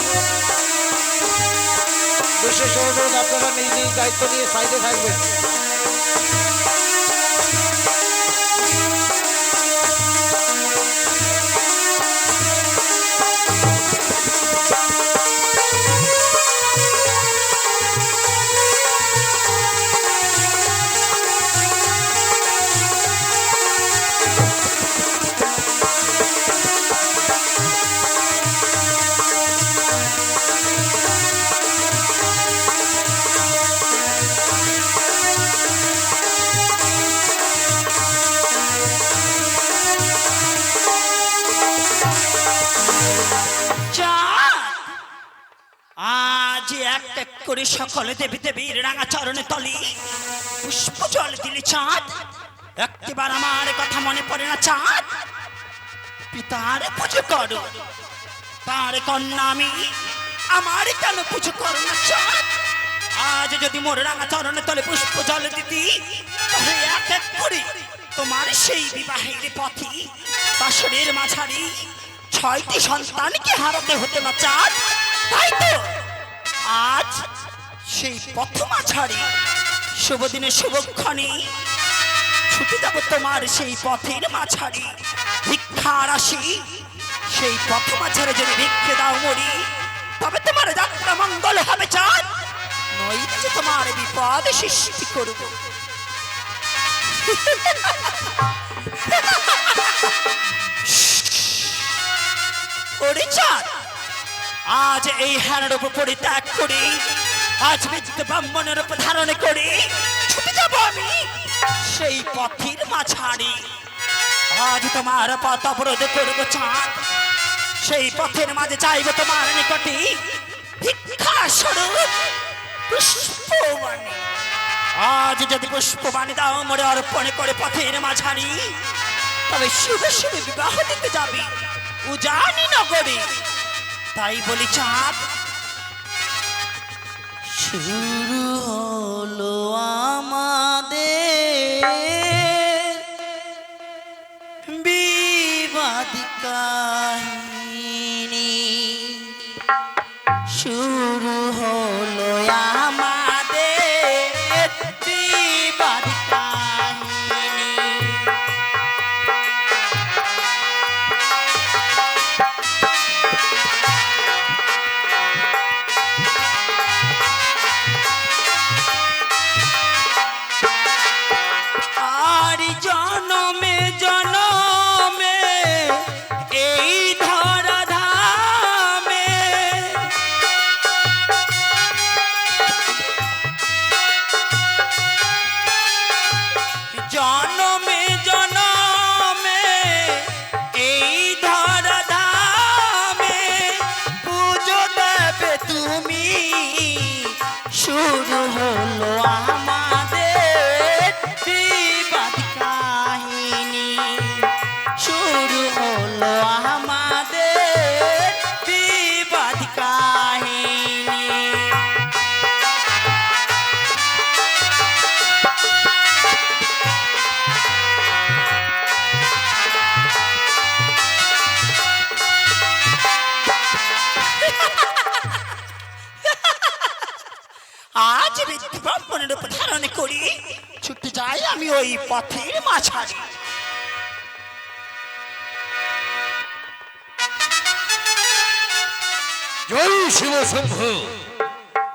বিশেষ অনুরোধ আপনারা নিজ নিজ দায়িত্ব নিয়ে সাইডে থাকবেন আজ এক এক করে সকলে দেবী দেবীর রাঙা চরণে তলি পুষ্প জল দিলে চাঁদ একবার আমার কথা মনে পড়ে না চাঁদ পিতার পুজো করো তার কন্যা আমি আমার কেন পুজো করো না চাঁদ আজ যদি মোর রাঙা চরণে তলে পুষ্প জল দিতি তবে এক এক করে তোমার সেই বিবাহের পথে বাসরের মাঝারি 6টি সন্তানকে হারাতে হতো না চাঁদ তাই তো আজ সেই পথমা ছাড়ি শুভ দিনে শুভক্ষণে ছুটে যাব তোমার সেই পথের মাঝারি ভিক্ষার আসি সেই পথমা ছাড়ে যদি ভিক্ষে দাও মরি তবে তোমার যাত্রা মঙ্গল হবে চাঁদ নইলে তোমার বিপদ সৃষ্টি করব ওরে চাঁদ আজ এই হেন রূপ পরিত্যাগ করি আজ বিদ্যুৎ ব্রাহ্মণের রূপ ধারণ করি ছুটে যাব আমি সেই পথের মাঝারি আজ তোমার পথ অবরোধ করব চাঁদ সেই পথের মাঝে চাইব তোমার নিকটে ভিক্ষা স্বরূপ পুষ্পবাণী আজ যদি পুষ্পবাণী দাও মোরে অর্পণ করে পথের মাঝারি তবে শুভ শুভ বিবাহ দিতে যাবি উজানি নগরে তাই বলি চাঁদ, শুরু হলো আমাদের বিবাদী কাহিনী, শুরু হলো আমাদের বিবাদী কাহিনী। আর জনমে জনমে এই ধরা ধামে জনমে জনমে এই ধরা ধামে পুজো দেবে তুমি, শুরু হলো আমাদের বিবাদী কাহিনী, শুরু হলো আমাদের বিবাদী কাহিনী। আজ বৃদ্ধ ব্রাহ্মণের উপর ধারণ করি ছুটে যাই আমি ওই পথের মাঝারি। জয় শিব শম্ভু।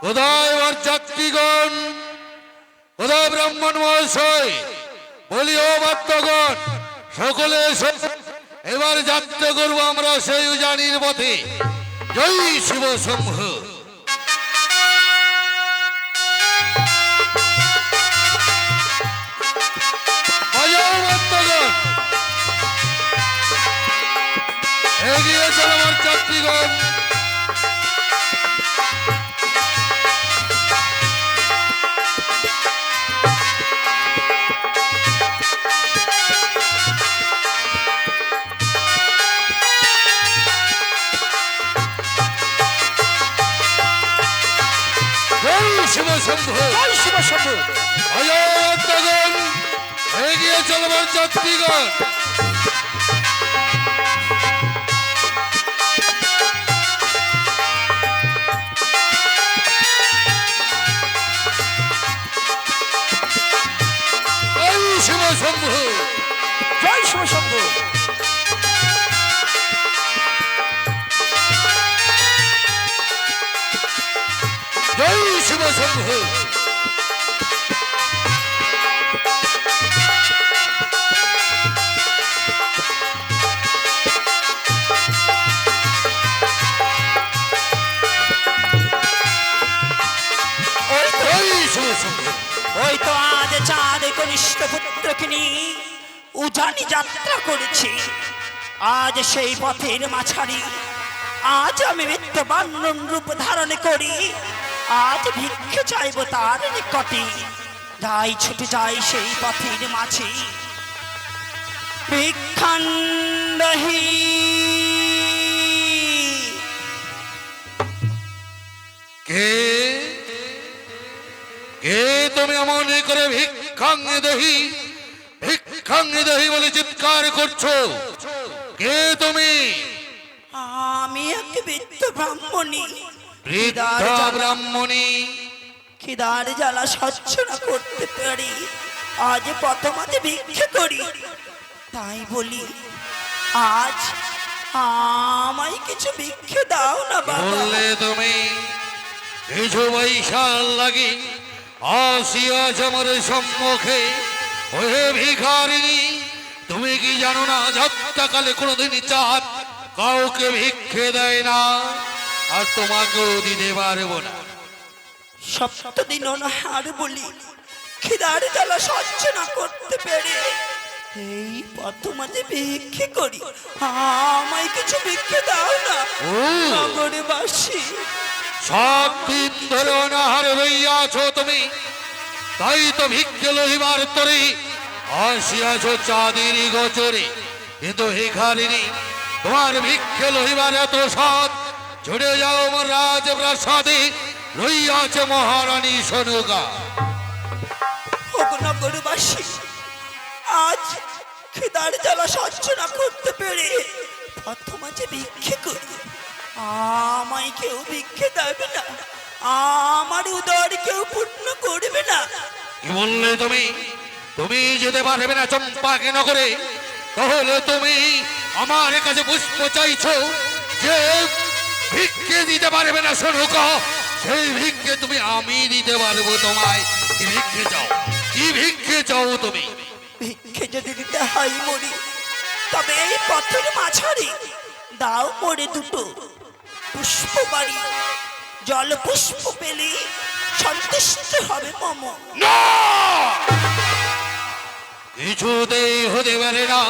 কোথায় আমার যাত্রীগণ, কোথায় ব্রাহ্মণ মহাশয়, বলি ও বাদ্যগণ, সকলে এসো। এবার যাত্রা করবো আমরা সেই উজানির পথে। জয় শিব শম্ভু। বাজাও বাদ্যগণ, এগিয়ে চলো আমার যাত্রীগণ। শিব শম্ভু, জয় শিব শম্ভু। অযোধ্যাগণ, এগিয়ে চলবার যাত্রীগণ। জয় শিব শম্ভু। জয় শিব শম্ভু। জয় শিব শম্ভু। জয় শিব শম্ভু। ওই তো আজ চাঁদ কনিষ্ঠ পুত্রকে নিয়ে উজানি যাত্রা করেছি। আজ সেই পথের মাঝারি, আজ আমি মৃত্য বান্ধন রূপ ধারণ করি। আজ ভিক্ষে চাইব তার নিকটে, যাই ছুটে যাই সেই পথের মাঝে। ভিক্ষান্দহি কে কে তুমি এমন করে ভিক্ষাং দেহি ভিক্ষাং দেহি বলে চিৎকার করছো? কে তুমি? আমি এক বৃদ্ধ ব্রাহ্মণী, বৃদ্ধা ব্রাহ্মণী। খিদার জ্বালা সহ্য না করতে পারি, আজ প্রথমাতে ভিক্ষে করি। তাই বলি আজ আমায় কিছু ভিক্ষে দাও না বাবা। বললে তুমি কিছু বৈশাল লাগি আসিয়াছ আমার সম্মুখে। ওহে ভিখারিণী, তুমি কি জানো না যাত্রাকালে কোনোদিন চাঁদ কাউকে ভিক্ষে দেয় না, আর তোমাকেও দিতে পারবো না। সপ্তদিন অনাহার বলি, খিদার জ্বালা সহ্য না করতে পেরে এই প্রথমাতে ভিক্ষে করি। আমায় কিছু ভিক্ষে দাও না ও। নগরবাসী। 7 দিন ধরে অনাহার রইয়াছ তুমি, তাই তো ভিক্ষে লইবার তরে আসিয়াছ চাঁদের গোচরে। কিন্তু ভিখারিণী, তোমার ভিক্ষে লইবার এত সাধ ছুটে যাও আমার রাজপ্রাসাদে, রইয়াছে মহারানী সনুকা। নগরবাসী, আজ খিদার জ্বালা সহ্য না করতে পেরে প্রথম যে ভিক্ষে করি, আমায় কেউ ভিক্ষে দেবে না, আমার উদর কেউ পূর্ণ করবে না। কি বললে তুমি? তুমি যেতে পারবে না চম্পাকে নগরে? তাহলে তুমি আমার কাছে পুষ্প চাইছো যে ভিক্ষে দিতে পারবে না সনুকা, সেই ভিক্ষে তুমি আমি দিতে পারবো তোমায়। কি ভিক্ষে চাও? কি ভিক্ষে চাও তুমি? ভিক্ষে যদি দিতে হয় মরি, তবে এই পথের মাঝারি দাও মরে দুটো পুষ্প বাড়ি, জল পুষ্প পেলে সন্তুষ্ট হবে মম। না! কিছুতেই হতে পারে না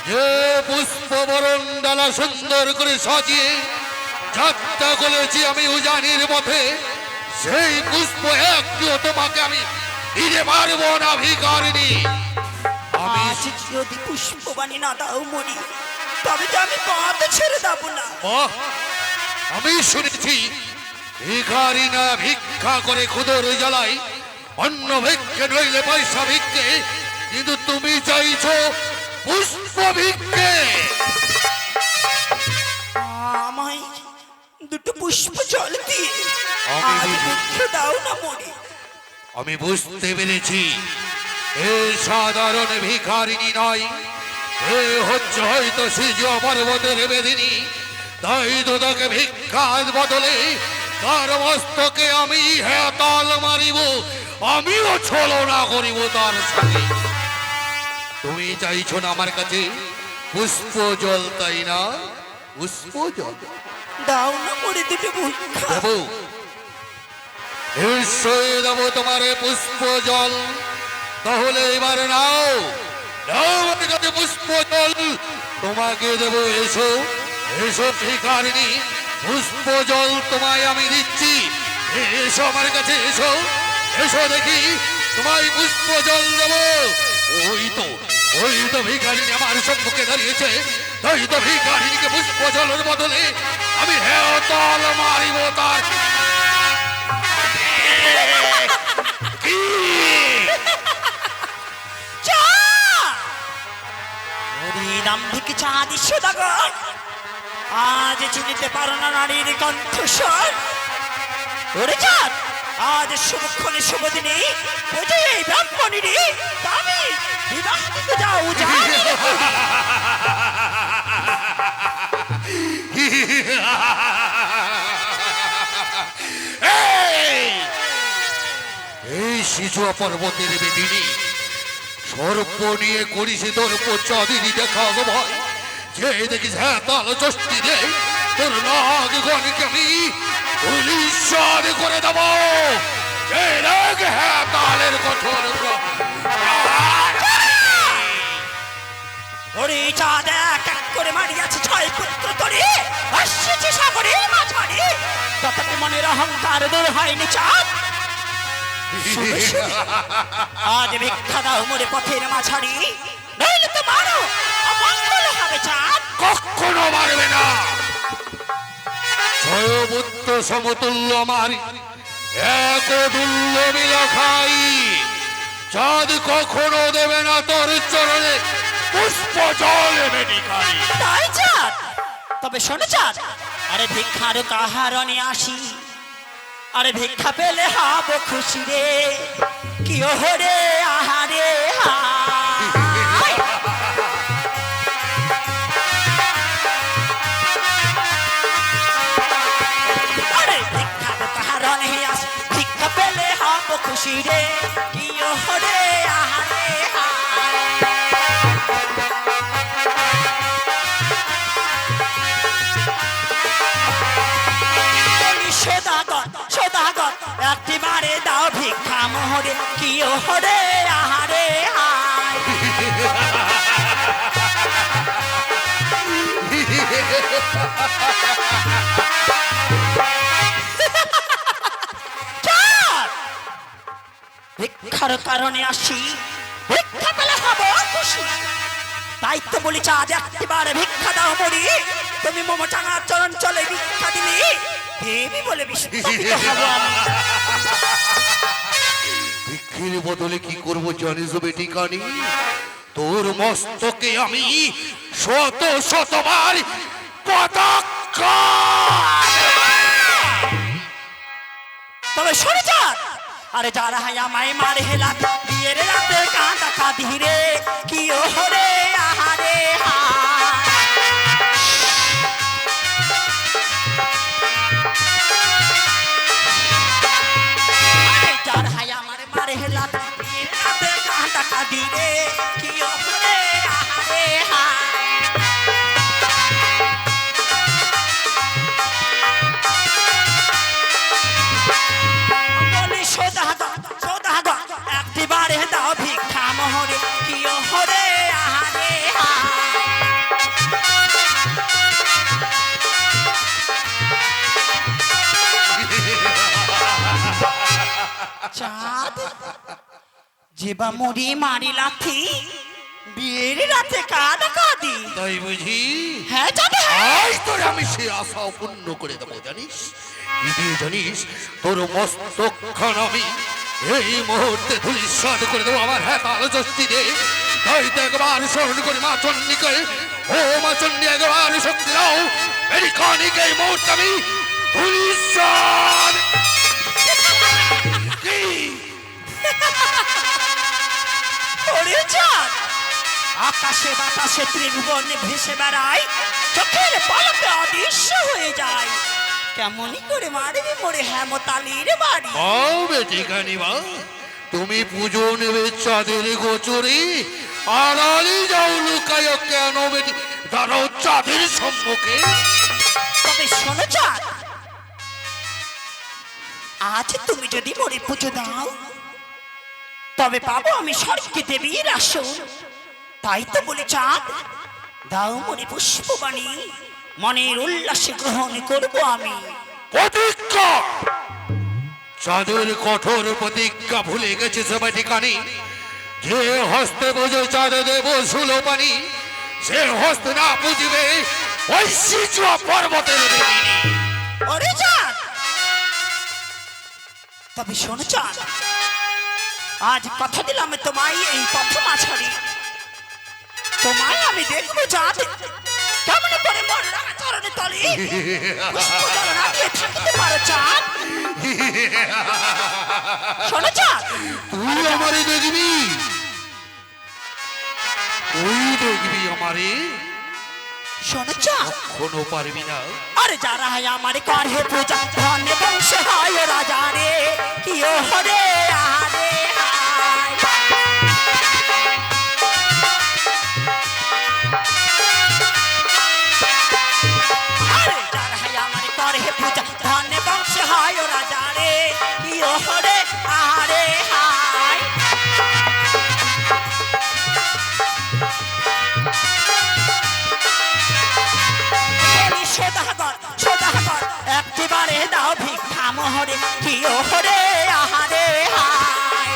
যে পুষ্প বরণ ডালা সুন্দর করে সাজিয়ে যাত্রা করেছি আমি উজানির পথে, সেই পুষ্প একটিও তোমাকে আমি দিতে পারবো না ভিখারিণী। আমি আজ যদি পুষ্পবাণী না দাও মরি, তবে তো আমি পথ ছেড়ে দেবো না। বাহ! আমি শুনেছি ভিখারি না ভিক্ষা করে ক্ষুধর জ্বালায়, অন্য ভিক্ষে নইলে পয়সা ভিক্ষে, কিন্তু তুমি চাইছো পুষ্প ভিক্ষে। আমায় দুটো পুষ্প জল দিয়ে আমি আজ বুঝি। ভিক্ষে দাও না মরি। আমি বুঝতে পেরেছি এ সাধারণ ভিখারিণী নয়, এ হচ্ছে হয়তো সিজ পর্বতের বেদিনী। তাই তো তাকে ভিক্ষার বদলে তার মস্তকে আমি হেতাল মারিব, আমিও ছলনা করিব তার সাথে। তুমি চাইছো না আমার কাছে পুষ্প জল, তাই না? পুষ্প জল দাও না মরি দুটো ভিক্ষা। দেবো, নিশ্চয়ই দেবো তোমার পুষ্প জল। তাহলে এবার নাও, নাও আমার কাছে পুষ্প জল, তোমাকে দেবো। এসো এসো ভিখারিণী, পুষ্প জল তোমায় আমি দিচ্ছি। এসো আমার কাছে, এসো এসো দেখি তোমায় পুষ্প জল দেবো। ওই তো ভিখারিণী আমার সম্মুখে দাঁড়িয়েছে। তাই তো ভিখারিণীকে পুষ্প জলের বদলে আমি হেতাল মারিব তার। কি? চা ওরে দাম্ভিক চা দিচ্ছ দাগো, আজ চিনিতে পারো না নারীর কণ্ঠস্বর। ওরে চাঁদ, আজ শুভক্ষণে শুভ দিনে বুঝে এই ব্রাহ্মণীরে তবে বিবাহ দিতে যাও জানি। এই শিশু পর্বতের বেদিনী সর্প নিয়ে করিস দর্প চাঁদিনী দেখা ভয়, যে দেখিস হ্যাঁ তাল চষ্টি দে তোর নাগ গণকে আমি উলিশাদ করে দেব। যে রাগ হ্যাঁ তালের কঠোর ওরে চাঁদ এক এক করে মারিয়াছে ছয় পুত্র তোরে, আসছে সাগরে মাছ মারি, তথাপি মনের অহংকার দূর হয়নি চাঁদ। শুনে শুনে আজ ভিক্ষা দাও মোরে পথের মাঝারি, নইলে তো মারো অমঙ্গল হবে চাঁদ। কখনো মারবে না। ছয়পুত্র সমতুল্য আমার এক দুল্য মিল খাই, চাঁদ কখনো দেবে না তোর চরণে পুষ্প জল বেডিকারি। তাই চাঁদ, তবে শোনো চাঁদ, আরে ভিক্ষার কাহারণে আসি, আরে ভিক্ষা পেলে হব খুশি রে, কি ওহরে আহারে হায়। আরে ভিক্ষার কাহারণে আসি, ভিক্ষা পেলে হব খুশি রে, কি ওহরে আহারে হায়। সদাগত সদাগত একটিবারে দাও ভিক্ষা মোহরে, কি ওহরে আহারে হায়। চাঁদ, ভিক্ষার কারণে আসি, ভিক্ষা পেলে হব খুশি, তাই তো বলি চাঁদ একটিবারে ভিক্ষা দাও মরি, তুমি মমতাঙার চরণ চলে ভিক্ষা দিলে দেবী বলে বিস্তারিত হব আমি। ভিক্ষের বদলে কি করব জানিস বেটি কানি? তোর মস্তকে আমি শত শতবার পদক্ষেপ। তবে শুনে যান, আরে যারা হায়া মাই মারে হেলা বিয়ের রাতে কাঁদা কাঁদি রে কি ও হরে আহারে যার হায়া মারে মারে হেলা বিয়ের রাতে কাঁদা কাঁদি রে কি ও হরে আহারে একটিবারে দাও ভিক্ষা মোহরে কি হরে আহারে চাঁদ যেবা মুড়ি মারি লাথি বিয়ের রাতে কাঁদা কাঁদি তাই বুঝি? হ্যাঁ চাঁদ আজ তোর আমি সে আশা পূর্ণ করে দেবো জানিস কি দিয়ে জানিস? তোর মস্তকখান আমি এই মুহূর্তে ধূলিসাৎ করে দেবো আমার হেতাল জস্তি দে। তাই তো একবার স্মরণ করি মা চণ্ডীকে। ও মা চণ্ডী একবার শক্তি দাও, এই কানিকে এই মুহূর্তে আমি ধূলিসাৎ। কি ওরে চাঁদ আকাশে বাতাসে ত্রিভুবনে ভেসে বেড়ায় চোখের পলকে অদৃশ্য হয়ে যায় কেমনই করে মারবি মোরে হেমতালির বাড়ি বাও বেটি কানি বা, তুমি পুজো নেবে চাঁদের গোচরে, আড়ালি যাও লুকায় কেন বেটি? দাঁড়াও চাঁদের সম্মুখে। তবে শোনো চাঁদ, আজ তুমি যদি মোরে পুজো দাও তবে পাবো আমি স্বর্গে দেবীর আসন। তাই তো বলে চাঁদ দাও মোরে পুষ্পবাণী, মনের উল্লাসে গ্রহণ করবো আমি। প্রতিজ্ঞা, চাঁদের কঠোর প্রতিজ্ঞা ভুলে গেছে সবাই ঠিকানি। যে হস্তে বোঝে চাঁদ দেব সুলো পানি, সে হস্তে না বুঝবে ওই সিচুয়া পর্বতের দেবী। ওরে চাঁদ, তবে শোনো চাঁদ, আজ কথা দিলাম তোমায় এই প্রথম আছাড়ি তোমায় আমি দেখবো চাঁদ কেমন করে মন রাঙা চরণে তলে পুষ্পচরণ হাতিয়ে থাকিতে পারো চাঁদ। শোনো চাঁদ, তুই আমারে দেখবি, তুই দেখবি আমারে, শোনো চাঁদ, কোনো পারবি না। আরে যারা হয় আমার করে পূজা ধন্য বংশ হয় রাজা রে কি ও হরে আরে হায়। আরে যারা হয় আমার করে পূজা ধন্য বংশ হয় রাজা রে কি ও হরে আরে হায়। সদাগর সদাগর একটিবারে দাও ভিক্ষা মোহরে কি ও হরে আহারে হায়।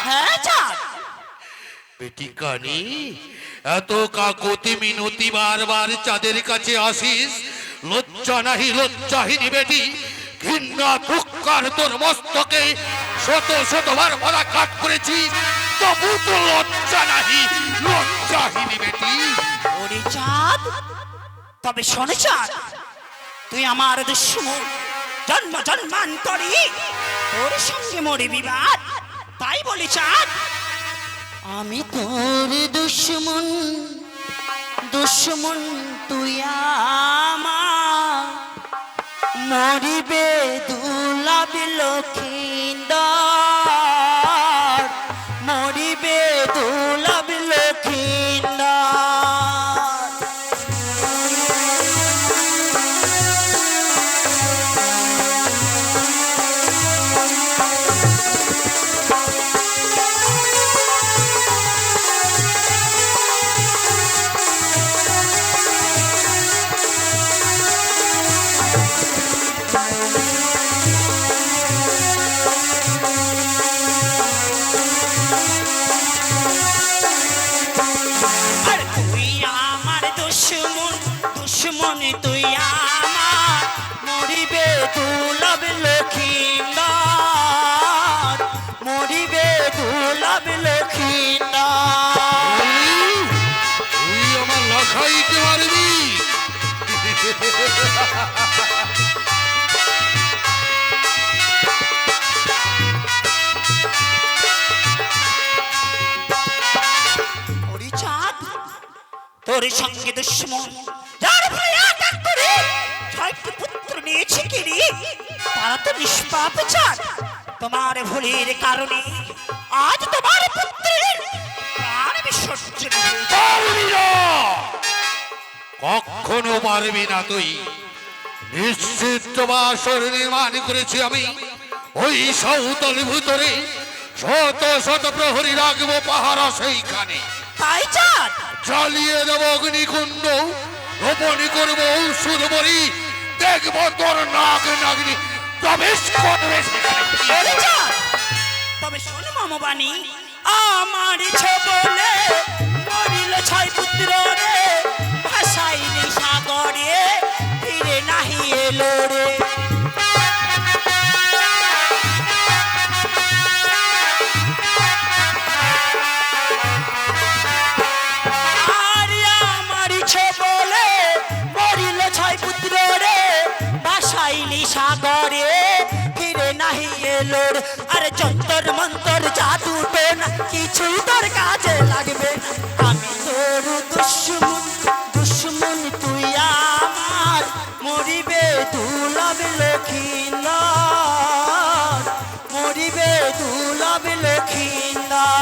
হ্যাঁ চাঁদ, বেটি কানি এত কাকতি মিনতি বারবার চাঁদের কাছে আসিস, লজ্জা নাহি লজ্জাহীনি বেটি? ঘৃণা দুঃখার তোর মস্তকে শত শতবার পদাঘাত করেছি, তবু তো লজ্জা নাহি লজ্জাহীনি বেটি। ওরে চাঁদ, তবে শোনে চাঁদ, তুই আমার দুশ্মন, জন্ম জন্মান্তরি তোর সঙ্গে মরে বিবাদ। তাই বলি চাঁদ আমি তোর দুশ্মন, দুশ্মন তুই আমার, মরিবে দুলাবি লক্ষিন্দর, মরিবে দুলাবি লক্ষিন্দর। দুশ্মন দুশ্মন তুই আমার মরিবে দুলভ লক্ষিন্দর মরিবে দুলভ লক্ষিন্দর তুই আমার লাখাইতে মারবি? ওরে চাঁদ তোর সঙ্গে দুশ্মন যার ভয়ে আঘাত করে ছয়টি পুত্র নিয়েছে কিরি তারা তো নিষ্পাপ চাঁদ তোমার ভুলের কারণে আজ তোমার পুত্রের প্রাণ বিসর্জন হয়েছে। পারবি না, কখনো পারবি না তুই। নিশ্চিত বাসর নির্মাণ করেছি আমি ওই সাউতল ভূতরে, শত শত প্রহরী রাখবো পাহারা সেইখানে। তাই চাঁদ জ্বালিয়ে দেবো অগ্নিকুণ্ড, গোপনী করবো ঔষধ বলি, দেখবো তোর নাগ নাগনি প্রবেশ করবে সেখানে। ওরে চাঁদ তবে শোন মামবাণী আমার বলে মরিল ছয় পুত্র রে ভাসাইনি সাগরে ফিরে নাহি এলো রে আর আমার বলে মরিল ছয় পুত্র রে ভাসাইনি সাগরে ফিরে নাহি এলো রে। আরে যন্তর মন্তর জাদু না কিছুই তোর কাজে লাগবে না। আমি তোর দুশ্মন দুশ্মন তুই আমার মরিবে দুলভ লক্ষিন্দর মরিবে দুলভ লক্ষিন্দর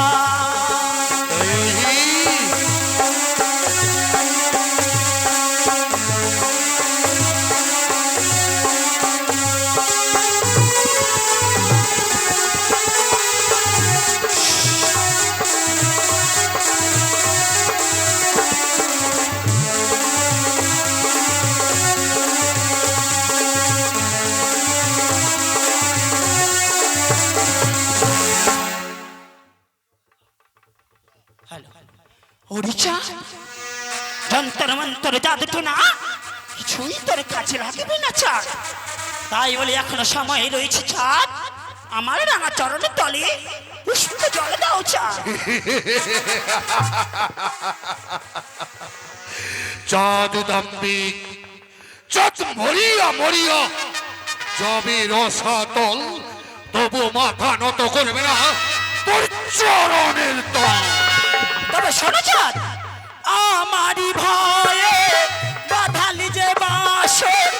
ওড়িশা যন্তর মন্তর জাদু না কিছুই তোর কাছে লাগবে না চাঁদ। তাই বলে এখনো সময় রয়েছে চাঁদ আমার রাঙা চরণের তলে পুষ্প জল দাও চাঁদ। চাঁদ দাম্বিক চাঁদ মরিয়া মরিয়া যাবে রসাতল, তবু মাথা নত করবে না তোর চরণের তল। তবে শোনো চাঁদ আমারই ভয়ে বাঁধালি যে বাসর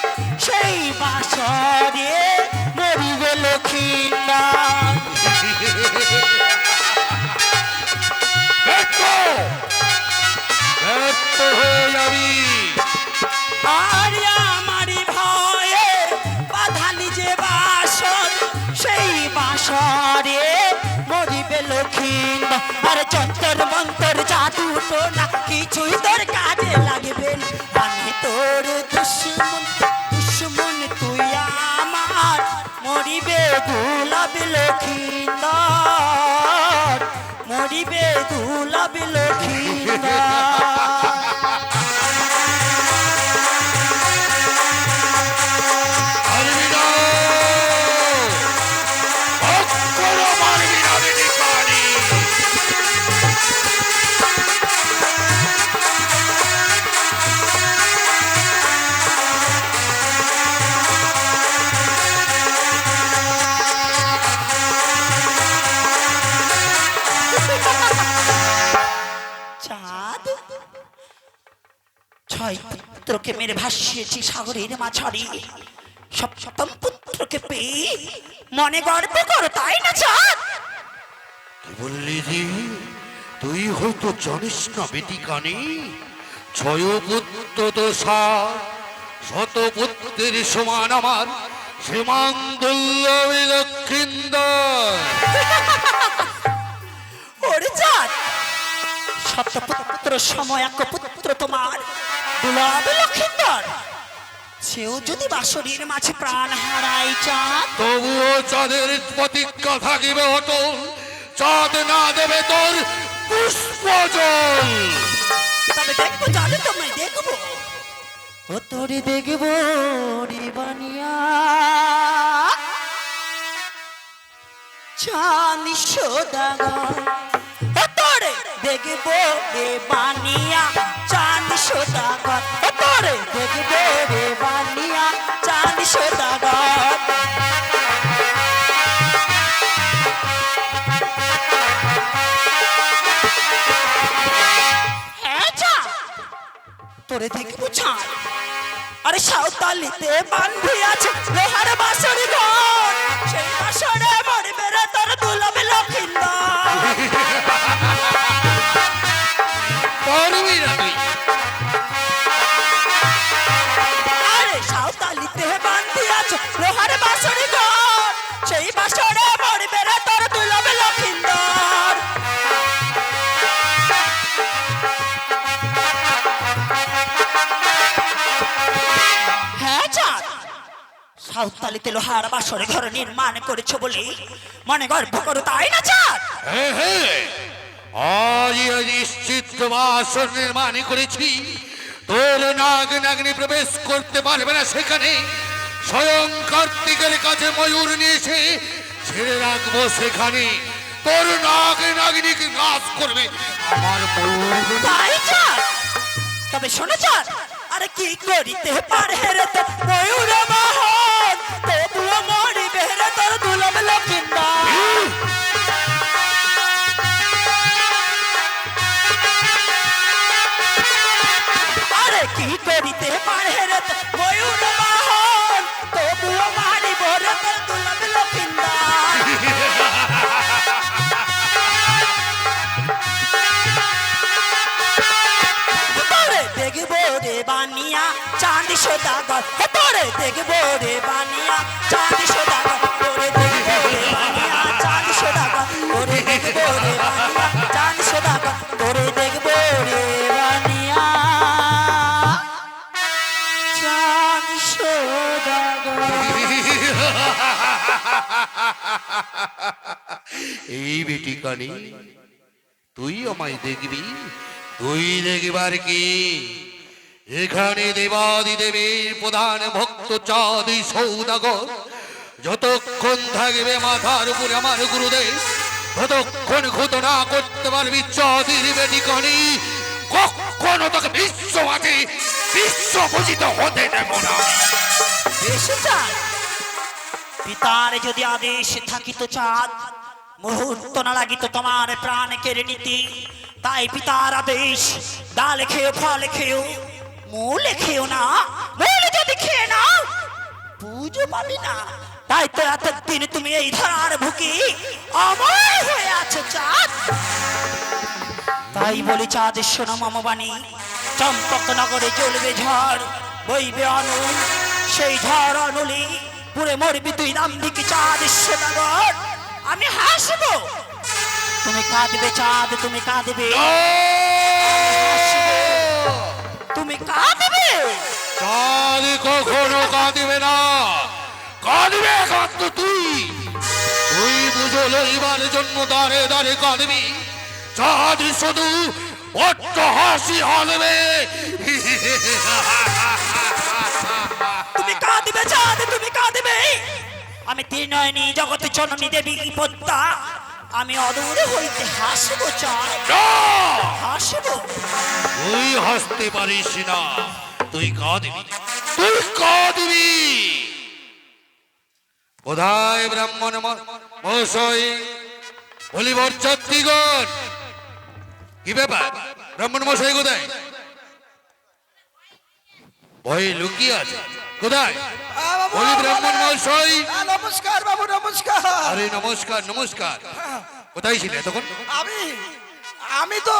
সেই বাসরে মরিবে লক্ষিন্দর ব্যর্থ হয়ে যাবি। আর আমারই ভয়ে বাঁধালি যে বাসর সেই বাসরে মরিবে লক্ষিন্দর। আর যন্তর মন্তর জাদু না কিছুই তোর কাজে লাগবে না। আমি তোর দুশ্মন দুশ্মন তুই আমার মরিবে দুলভ লক্ষিন্দর মরিবে দুলভ লক্ষিন্দর। পারবি না, কখনো পারবি না বিনিকানি। চাঁদ ছয় পুত্রকে মেরে ভাসিয়েছি সাগরের মাঝারি সপ্তম পুত্রকে পেয়ে মনে গর্ব করো তাই না চাঁদ? কি বললি রে? তুই হয়তো জানিস না বেটিকানি, ছয় পুত্র তো শত পুত্রের সমান আমার শ্রীমান দুর্লভ লক্ষিন্দর। ওরে চাঁদ শতপুত্র সময় এক পুত্র তোমার দুর্লভ লক্ষিন্দর সেও যদি বাসরীর মাঝে প্রাণ হারায় চাঁদ তবুও চাঁদের প্রতিজ্ঞা থাকিবে অটল, চাঁদ না দেবে তোর পুষ্প জল। তবে দেখবো জানে তোমায় দেখবো ও তোরে দেখবো রে বানিয়া চাঁদি সদাগর ও তোরে দেখবো রে বানিয়া চাঁদি সদাগর ও তোরে দেখবো রে বানিয়া চাঁদি সদাগর হ্যাঁ চাঁদ তোরে দেখবো চাঁদ আরে সাঁওতালিতে বান্ধি আছে লোহার বাঁশরি ঘর সেই বাঁশরে মরবে রে তোর দুলবে লক্ষিন্দর পারবি না তুই। আরে সাঁওতালিতে বান্ধি আছে লোহার বাঁশরি ঘর সেই বাঁশরে মরবে রে তোর দুলবে লক্ষিন্দর হ্যাঁ চাঁদ সাঁওতালিতে লোহার বাসরে ঘর নির্মাণ করেছো বলে মনে গর্ব করো তাই না চাঁদ হ্যাঁ হ্যাঁ, আজ নিশ্চিত বাসন নির্মাণ করেছি, তোর নাগ নাগনি প্রবেশ করতে পারবে না সেখানে। স্বয়ং কার্তিকের কাছে ময়ূর নিয়ে এসে ছেড়ে রাখবো সেখানে, তোর নাগ নাগনিকে নাশ করবে আমার ময়ূর। তাই চাঁদ তবে শোনো চাঁদ আরে কি করিতে পারে রে তো ময়ূর মোহন তবুও মরিবে রে তোর দুলবে লক্ষিন্দর আরে কি করিতে পারে রে তো ময়ূর মোহন তবুও মারিব রে তোর দুলবে লক্ষিন্দর তোরে দেখবো রে বানিয়া চাঁদি সদাগর তোরে দেখবো রে বানিয়া চাঁদি সদাগর তোরে দেখবো রে বানিয়া চাঁদি সদাগর তোরে দেখবো রে বানিয়া চাঁদি সদাগর তোরে দেখবো রে বানিয়া চাঁদি সদাগর এই বেটি কানি, তুই আমায় দেখবি, তুই দেখবার কি? এখানে দেবাদি দেবীর প্রধান ভক্ত চাঁদ সৌদাগর যতক্ষণ থাকবে মাথার উপরে আমার গুরুদেব, ততক্ষণ ক্ষত না করতে পারবি চাঁদের বেটি কানি। কখনো তোকে বিশ্ববাদী বিশ্বপূজিত হতে দেব না। বেশি চাঁদ পিতার যদি আদেশ থাকিত চাঁদ মুহূর্ত না লাগিত তোমার প্রাণ কেড়ে নিতে। তাই পিতার আদেশ ডাল খেও ফল খেও মূল খেও না, মূল যদি খেয়ে নাও পুজো পাবি না। তাই তো এতদিন তুমি এই ধরার ভুকি অমর হয়ে আছো চাঁদ। তাই বলি চাঁদ শোনো মমবাণী, চম্পক নগরে জ্বলবে ঝড় বইবে অনুল, সেই ঝড় অনুলি পুরে মরবি তুই নামবিকি চাঁদ সদাগর। আমি হাসবো তুমি কাঁদবে চাঁদ, তুমি কাঁদবে তুমি কাঁদবে। চাঁদ কখনো কাঁদবে না, কাঁদবে কাঁদ তুই। তুই পুজো লইবার জন্য দাঁড়ে দাঁড়ে কাঁদবি, চাঁদ শুধু অট্ট হাসি হাসবে। তুমি কাঁদবে চাঁদ, তুমি কাঁদবে। আমি ত্রিনয়নী জগৎ জননী দেবী পদ্মা, আমি অদূর হইতে হাসবো চাঁদ, না, হাসবো। তুই হাসতে পারিস না, তুই কাঁদবি, তুই কাঁদবি। কোথায় ব্রাহ্মণ মহাশয় বলিবর ছাত্রীগণ? কি ব্যাপার ব্রাহ্মণ মশাই কোথায়? ভয়ে লুকিয়ে আছে কোথায়? বলি ব্রাহ্মণ মশাই। নমস্কার বাবু, নমস্কার। আরে নমস্কার নমস্কার, কোথায় ছিলে তখন? আমি তো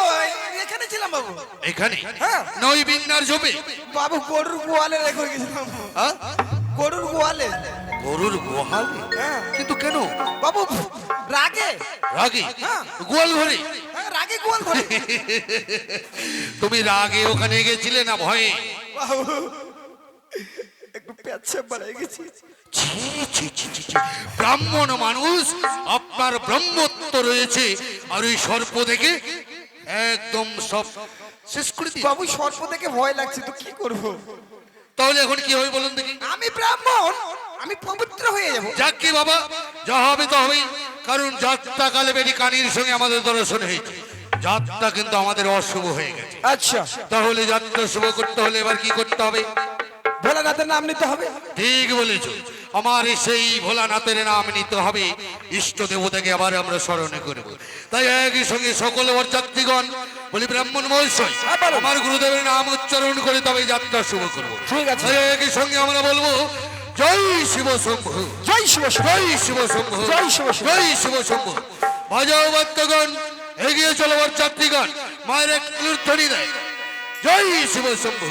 এখানে ছিলাম বাবু। এখানে হ্যাঁ। নই বিন্নার ঝোপে? বাবু গরুর গোয়ালে রেখে গেছিলাম। হ্যাঁ? গরুর গোয়ালে। গরুর গোহালে? হ্যাঁ। কিন্তু কেন? বাবু রাগে। রাগে? হ্যাঁ। গোয়াল ঘরে? হ্যাঁ, রাগে গোয়াল ঘরে। তুমি রাগে ওখানে গেছিলে না ভয়ে? বাবু একটু পেঁচে বাড়ে গেছি। ছি, ছি, ছি, ছি, ছি। ব্রাহ্মণ মানুষ, আপনার ব্রহ্মত্ব রয়েছে, আর ওই সর্প দেখে একদম সব শেষ করে দিই। বাবু সর্প থেকে ভয় লাগছে তো কি করব? তাহলে এখন কি হবে বলুন দেখি? আমি ব্রাহ্মণ, আমি পবিত্র হয়ে যাব। যাক কি বাবা, যা হবে তো হবেই, কারণ যাত্রা কালে বেরি কানির সঙ্গে আমাদের দর্শন হয়েছে, যাত্রা কিন্তু আমাদের অশুভ হয়ে গেছে। আচ্ছা, তাহলে যাত্রা শুভ করতে হলে এবার কি করতে হবে? ভোলানাথের নাম নিতে হবে। ঠিক বলেছ, আমার সেই ভোলানাথের নাম নিতে হবে, ইষ্ট দেবতাকে আবার আমরা স্মরণ করব। তাই একই সঙ্গে সকল বরযাত্রীগণ বলি ব্রাহ্মণ মহাশয়, আমার গুরুদেবের নাম উচ্চারণ করে তবে যাত্রা শুভ করবো। ঠিক আছে। তাই একই সঙ্গে আমরা বলবো জয় শিব শম্ভু, জয় শিব শম্ভু, জয় শিব শম্ভু, জয় শিব শম্ভু। জয় শিব শম্ভু। বাজাও বাদ্যগণ, এগিয়ে চলো বরযাত্রীগণ, মায়ের এক ধ্বনি দেয়, জয় শিব শম্ভু।